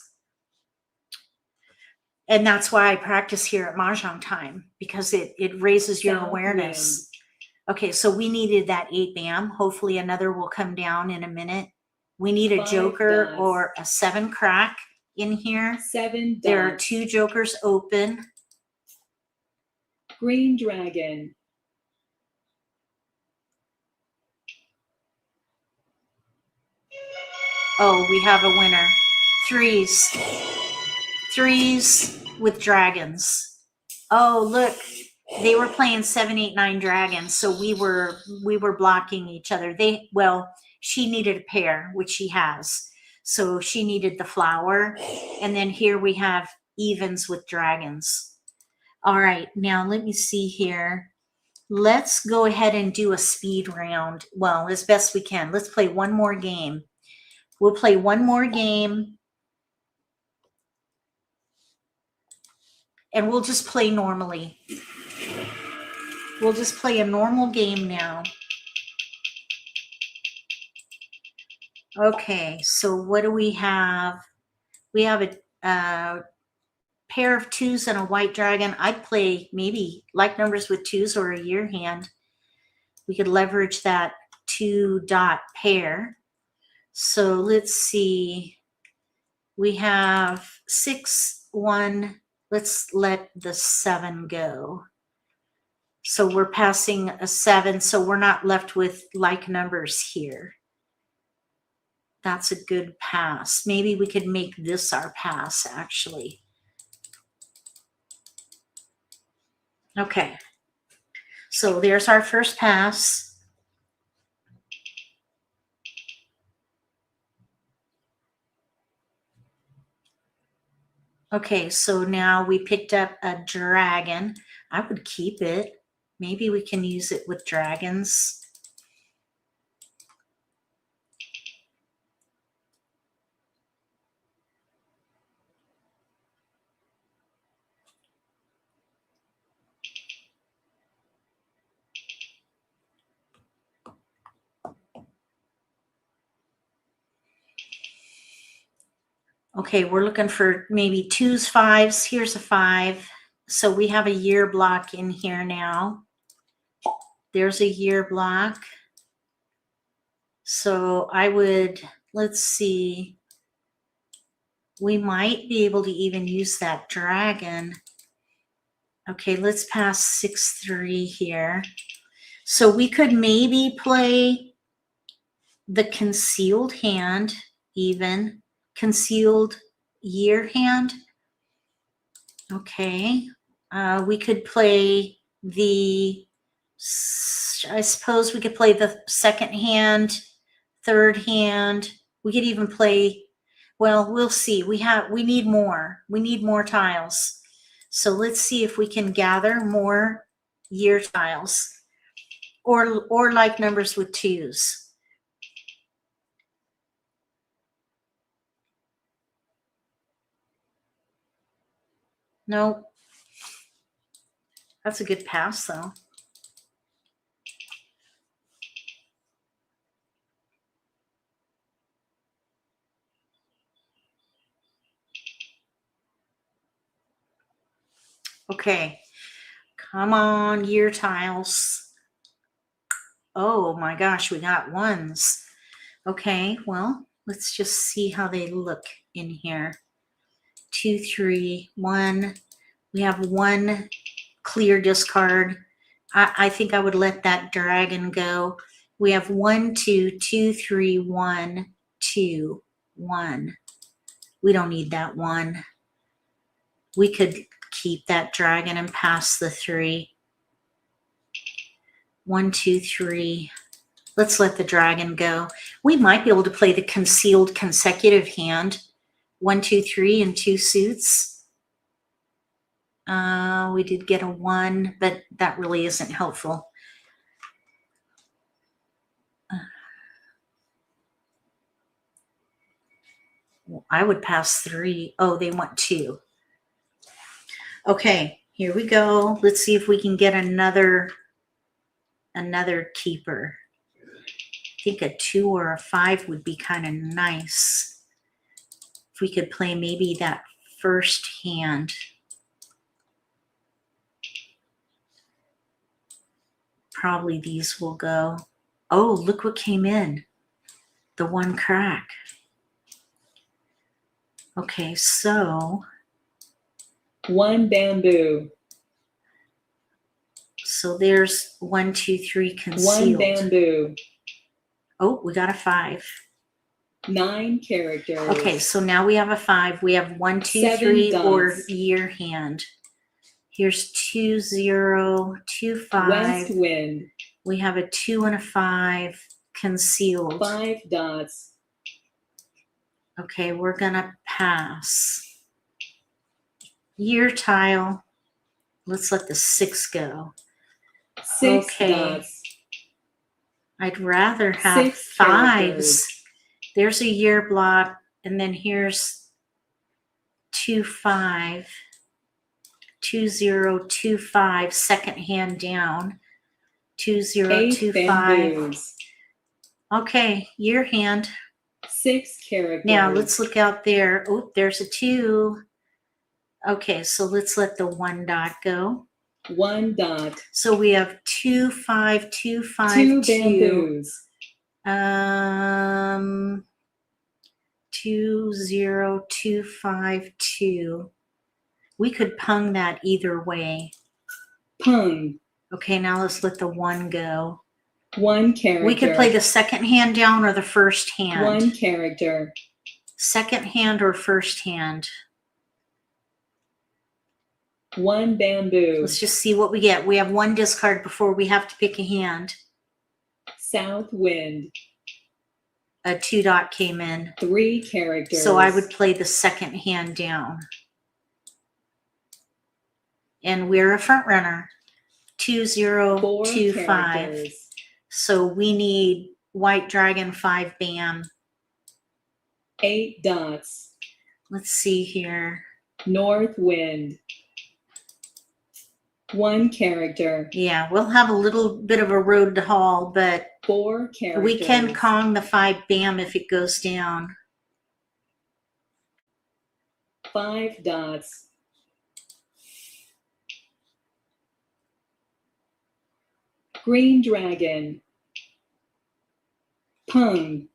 And that's why I practice here at Mah Jongg time, because it raises your South awareness. Okay, so we needed that 8 bam. Hopefully another will come down in a minute. We need a 5 joker dots. or a 7 crack in here. 7 dots. There are 2 jokers open. Green dragon. Oh, we have a winner. 3s. 3s with dragons. Oh, look. They were playing 7, 8, 9 dragons, so we were blocking each other. Well, she needed a pair, which she has. So she needed the flower. And then here we have evens with dragons. All right, now let me see here. Let's go ahead and do a speed round. Well, as best we can. Let's play one more game. We'll play one more game. And we'll just play normally. We'll just play a normal game now. Okay, so what do we have? We have a pair of 2s and a white dragon. I'd play maybe like numbers with 2s or a year hand. We could leverage that 2-dot pair. So let's see. We have 6, 1. Let's let the 7 go. So we're passing a 7, so we're not left with like numbers here. That's a good pass. Maybe we could make this our pass, actually. Okay. So there's our first pass. Okay, so now we picked up a dragon. I would keep it. Maybe we can use it with dragons. Okay, we're looking for maybe 2s, 5s. Here's a 5. So we have a year block in here now. There's a year block. So I would, let's see. We might be able to even use that dragon. Okay, let's pass 6, 3 here. So we could maybe play the concealed hand, even. Concealed year hand. Okay. We could play the, I suppose we could play the second hand, third hand. We could even play, well, we'll see. We need more. We need more tiles. So let's see if we can gather more year tiles. or like numbers with twos. Nope. That's a good pass though. Okay. Come on, year tiles. Oh my gosh, we got ones. Okay, well, let's just see how they look in here. 2, 3, 1. We have one clear discard. I think I would let that dragon go. We have 1, 2, 2, 3, 1, 2, 1. We don't need that one. We could keep that dragon and pass the 3. 1, 2, 3. Let's let the dragon go. We might be able to play the concealed consecutive hand. 1, 2, 3, and 2 suits. We did get a 1, but that really isn't helpful. I would pass 3. Oh, they want 2. Okay, here we go. Let's see if we can get another keeper. I think a 2 or a 5 would be kind of nice. If we could play maybe that first hand. Probably these will go. Oh, look what came in. The 1 crack. Okay, so 1 bamboo. So there's 1, 2, 3 1 concealed. bamboo. Oh, we got a 5. 9 characters. Okay, so now we have a 5. We have 1, 2, 7 3 or dots. year hand. Here's 2, 0, 2, 5. West wind. We have a 2 and a 5 concealed. 5 dots. Okay, we're gonna pass. Year tile. Let's let the 6 go. 6 Okay. dots. I'd rather have 6 5s. characters. There's a year block, and then here's 2, 5, 2, 0, 2, 5, second hand down. 2, 0, 8 2, 5. bamboos. Okay, year hand. 6 characters. Now let's look out there. Oh, there's a 2. Okay, so let's let the 1 dot go. 1 dot. So we have 2, 5, 2, 5, 2 2. bamboos. 2, 0, 2, 5, 2. We could pung that either way. Pung. Okay, now let's let the 1 go. 1 character. We could play the second hand down or the first hand. 1 character. Second hand or first hand. 1 bamboo. Let's just see what we get. We have 1 discard before we have to pick a hand. South wind. A 2 dot came in. 3 characters. So I would play the second hand down. And we're a front runner. 2, 0, 4 2, 5. characters. So we need white dragon 5 bam. 8 dots. Let's see here. North wind. 1 character. Yeah, we'll have a little bit of a road to haul, but 4 characters. we can Kong the 5 bam if it goes down. 5 dots. Green dragon. Pung.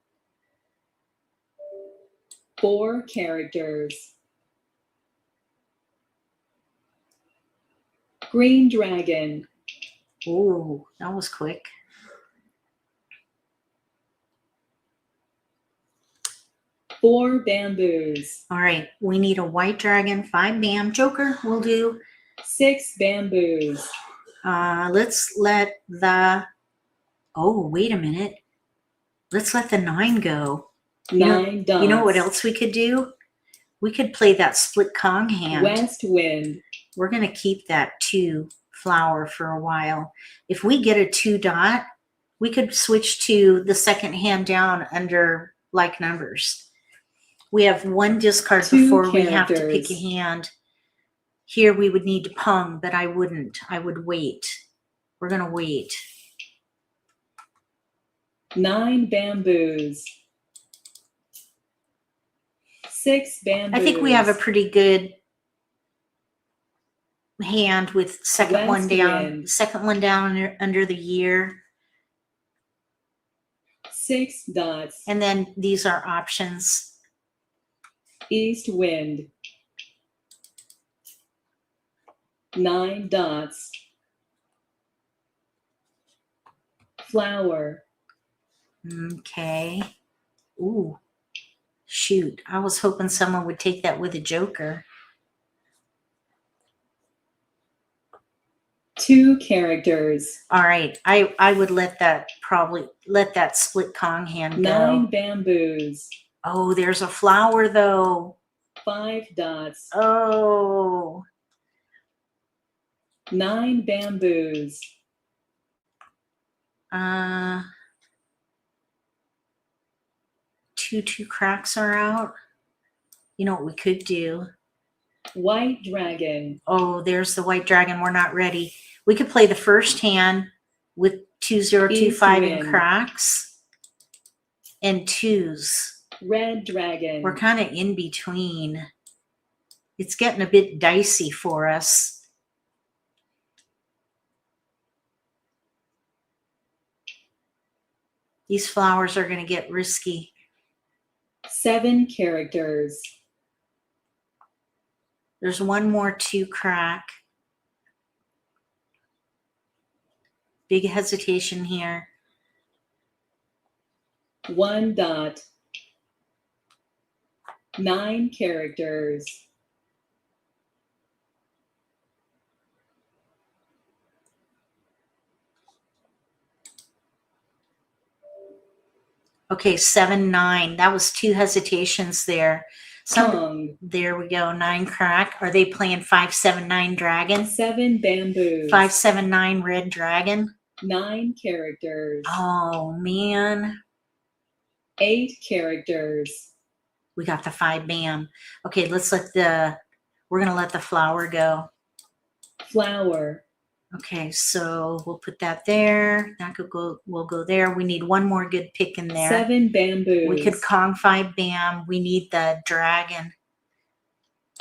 4 characters. Green dragon. Ooh, that was quick. Four bamboos. All right, we need a white dragon, 5 bam. Joker, we'll do. 6 bamboos. Let's let the, oh, wait a minute. Let's let the 9 go. 9 dots. You know what else we could do? We could play that split Kong hand. West wind. We're going to keep that 2, flower for a while. If we get a 2 dot, we could switch to the second hand down under like numbers. We have 1 discard 2 before we have to pick a characters. hand. Here we would need to pung, but I wouldn't. I would wait. We're going to wait. 9 bamboos. 6 bamboos. I think we have a pretty good hand with second one West down, wind. second one down under the year. 6 dots. And then these are options. East wind. 9 dots. Flower. Okay. Ooh, shoot. I was hoping someone would take that with a joker. 2 characters. All right. I would let that split Kong hand go. 9 bamboos. Oh, there's a flower though. 5 dots. Oh. 9 bamboos. Two cracks are out. You know what we could do? White dragon. Oh, there's the white dragon. We're not ready. We could play the first hand with 2025 in wind. cracks and 2s. Red dragon. We're kind of in between. It's getting a bit dicey for us. These flowers are going to get risky. 7 characters. There's 1 more 2 crack. Big hesitation here. 1 dot. 9 characters. Okay, 7, 9. That was 2 hesitations there. Tongue. There we go. 9 crack. Are they playing 5, 7, 9 dragon? 7 bamboos. 5, 7, 9 red dragon. 9 characters. Oh man. 8 characters. We got the 5 bam. Okay, we're gonna let the flower go. Flower. Okay, so we'll put that there. That could go, we'll go there. We need 1 more good pick in there. 7 bamboos. We could Kong 5 bam. We need the dragon.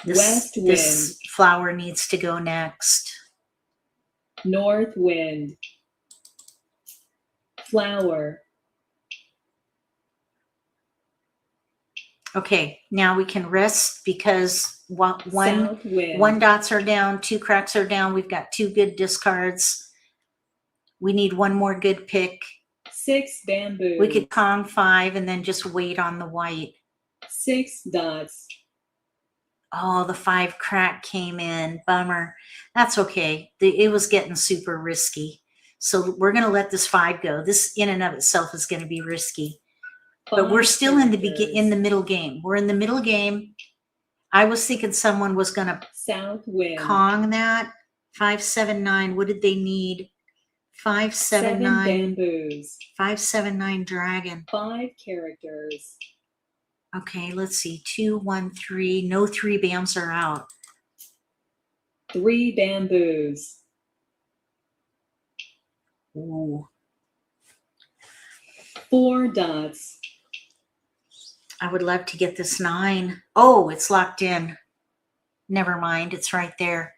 West wind. This flower needs to go next. North wind. Flower. Okay, now we can rest because South wind. 1 dots are down, 2 cracks are down. We've got 2 good discards. We need 1 more good pick. 6 bamboos. We could Kong 5 and then just wait on the white. 6 dots. Oh, the 5 crack came in. Bummer. That's okay. It was getting super risky. So we're going to let this 5 go. This in and of itself is going to be risky. But we're still in the middle game. We're in the middle game. I was thinking someone was going to South wind. Kong that. 5, 7, 9. What did they need? 5, 7, 7 9. bamboos. 5, 7, 9 dragon. 5 characters. Okay, let's see. 2, 1, 3. No 3 bams are out. 3 bamboos. Ooh. 4 dots. I would love to get this 9. Oh, it's locked in. Never mind. It's right there.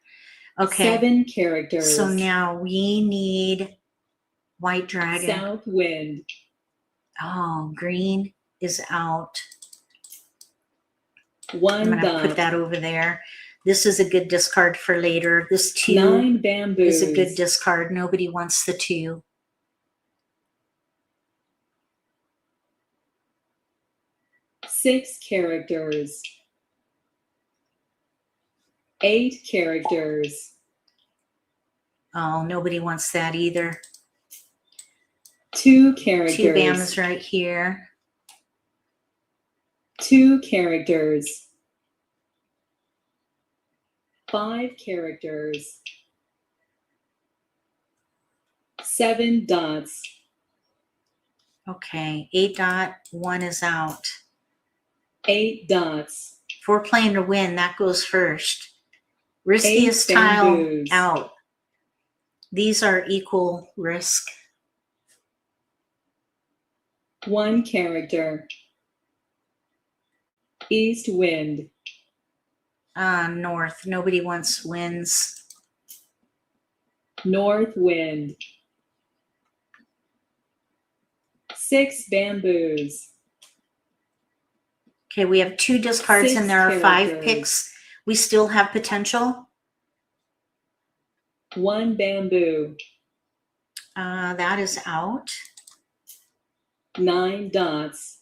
Okay. 7 characters. So now we need white dragon. South wind. Oh, green is out. 1 I'm going dot. to put that over there. This is a good discard for later. This 2 9 bamboos. is a good discard. Nobody wants the 2. 6 characters. 8 characters. Oh, nobody wants that either. 2 characters. 2 bams right here. 2 characters. 5 characters. 7 dots. Okay, 8 dot, 1 is out. 8 dots. If we're playing to win, that goes first. Riskiest 8 tile bamboos. out. These are equal risk. 1 character. East wind. North. Nobody wants wins. North wind. 6 bamboos. Okay, we have 2 discards 6 and there are 5 characters. picks. We still have potential. 1 bamboo. That is out. 9 dots.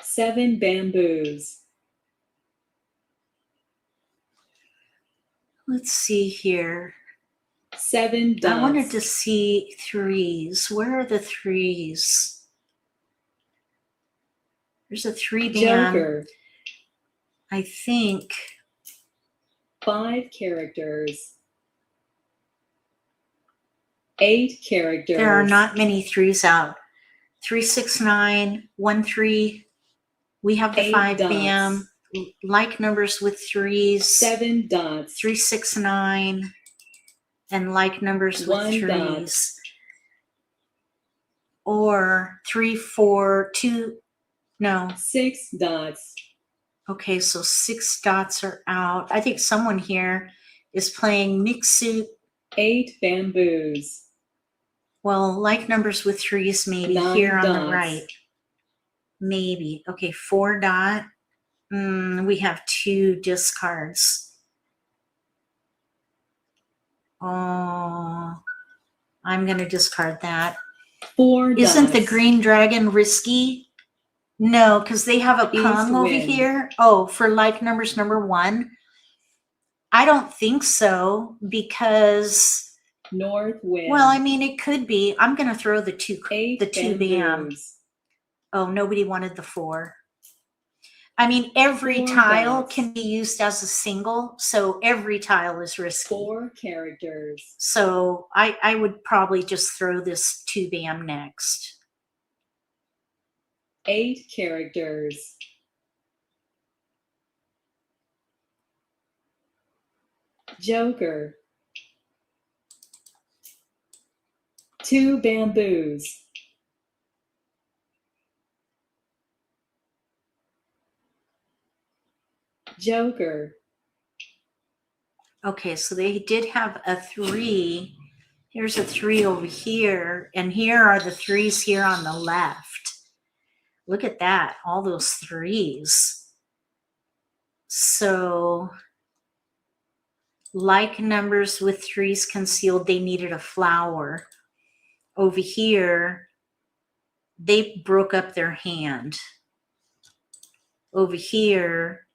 7 bamboos. Let's see here. 7 dots. I wanted to see 3s. Where are the 3s? There's a 3 bam. Joker. I think 5 characters. 8 characters. there are not many 3s out. 3, 6, 9, 1, 3. We have the 8 5 dots. bam. Like numbers with 3s. 7 dots. 3, 6, 9. And like numbers with 1 3s. dot. Or 3, 4, 2. No. 6 dots. Okay, so 6 dots are out. I think someone here is playing mixed suit. 8 bamboos. Well, like numbers with 3s maybe 9 here on dots. the right. Maybe. Okay, 4 dot. We have 2 discards. Oh, I'm going to discard that. 4 dots. Isn't the green dragon risky? No, because they have a East Kong over wind. here. Oh, for like numbers number 1? I don't think so because, North wind. well, I mean, it could be. I'm going to throw the 2 8 bam. bamboos. Oh, nobody wanted the 4. I mean, every 4 tile dots. can be used as a single, so every tile is risky. 4 characters. So I would probably just throw this 2 bam next. 8 characters. Joker. 2 bamboos. Joker. Okay, so they did have a 3. Here's a 3 over here, and here are the 3s here on the left. Look at that, all those 3s. So, like numbers with 3s concealed, they needed a flower. Over here, they broke up their hand. Over here,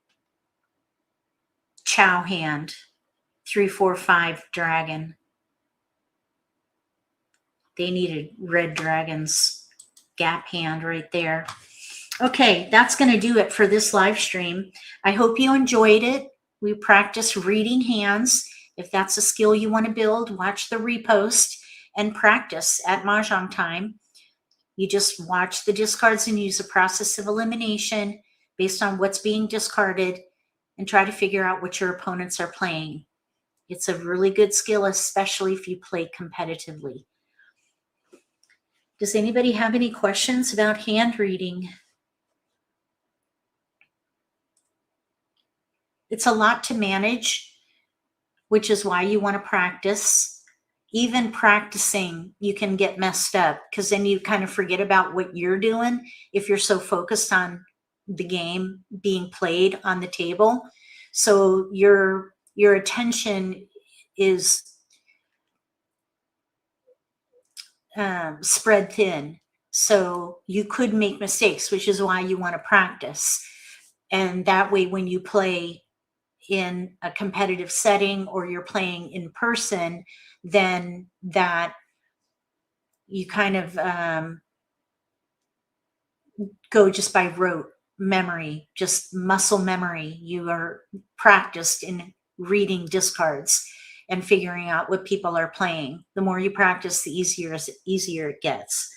chow hand, 3, 4, 5 dragon. They needed red dragons, gap hand right there. Okay, that's going to do it for this live stream. I hope you enjoyed it. We practice reading hands. If that's a skill you want to build, watch the repost and practice at Mah Jongg time. You just watch the discards and use a process of elimination based on what's being discarded and try to figure out what your opponents are playing. It's a really good skill, especially if you play competitively. Does anybody have any questions about hand reading? It's a lot to manage, which is why you want to practice. Even practicing, you can get messed up because then you kind of forget about what you're doing if you're so focused on the game being played on the table. So your attention is spread thin. So you could make mistakes, which is why you want to practice. And that way, when you play in a competitive setting or you're playing in person, then that you kind of go just by rote memory, just muscle memory. You are practiced in reading discards. and figuring out what people are playing. The more you practice, the easier it gets.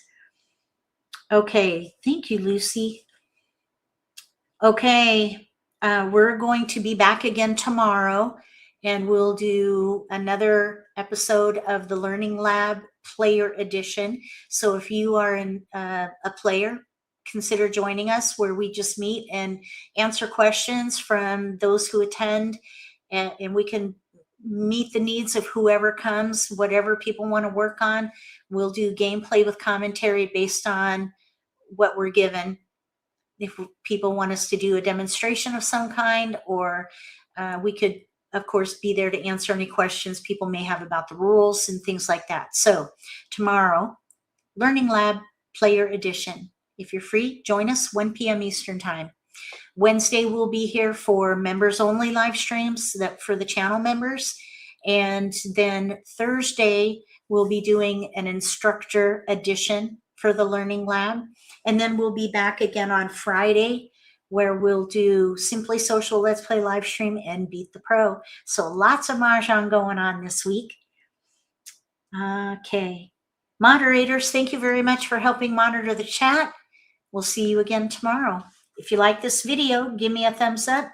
Okay, thank you, Lucy. Okay, we're going to be back again tomorrow, and we'll do another episode of the Learning Lab Player Edition. So if you are a player, consider joining us, where we just meet and answer questions from those who attend, and we can meet the needs of whoever comes, whatever people want to work on. We'll do gameplay with commentary based on what we're given. If people want us to do a demonstration of some kind, or we could, of course, be there to answer any questions people may have about the rules and things like that. So tomorrow, Learning Lab Player Edition. If you're free, join us 1 p.m. Eastern Time. Wednesday, we'll be here for members only live streams for the channel members. And then Thursday, we'll be doing an instructor edition for the Learning Lab. And then we'll be back again on Friday, where we'll do Simply Social Let's Play live stream and Beat the Pro. So lots of Mahjong going on this week. Okay. Moderators, thank you very much for helping monitor the chat. We'll see you again tomorrow. If you like this video, give me a thumbs up.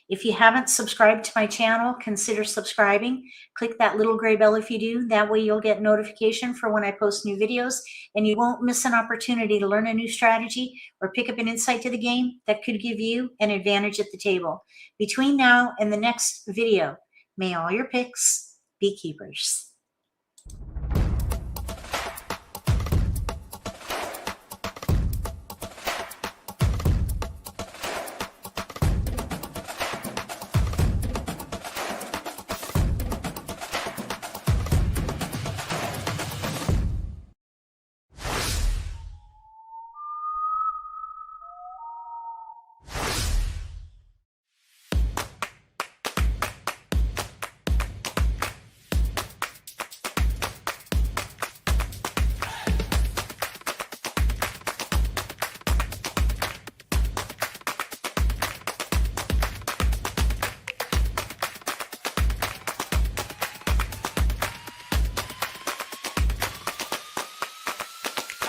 If you haven't subscribed to my channel, consider subscribing. Click that little gray bell if you do. That way you'll get notification for when I post new videos, and you won't miss an opportunity to learn a new strategy or pick up an insight to the game that could give you an advantage at the table. Between now and the next video, may all your picks be keepers.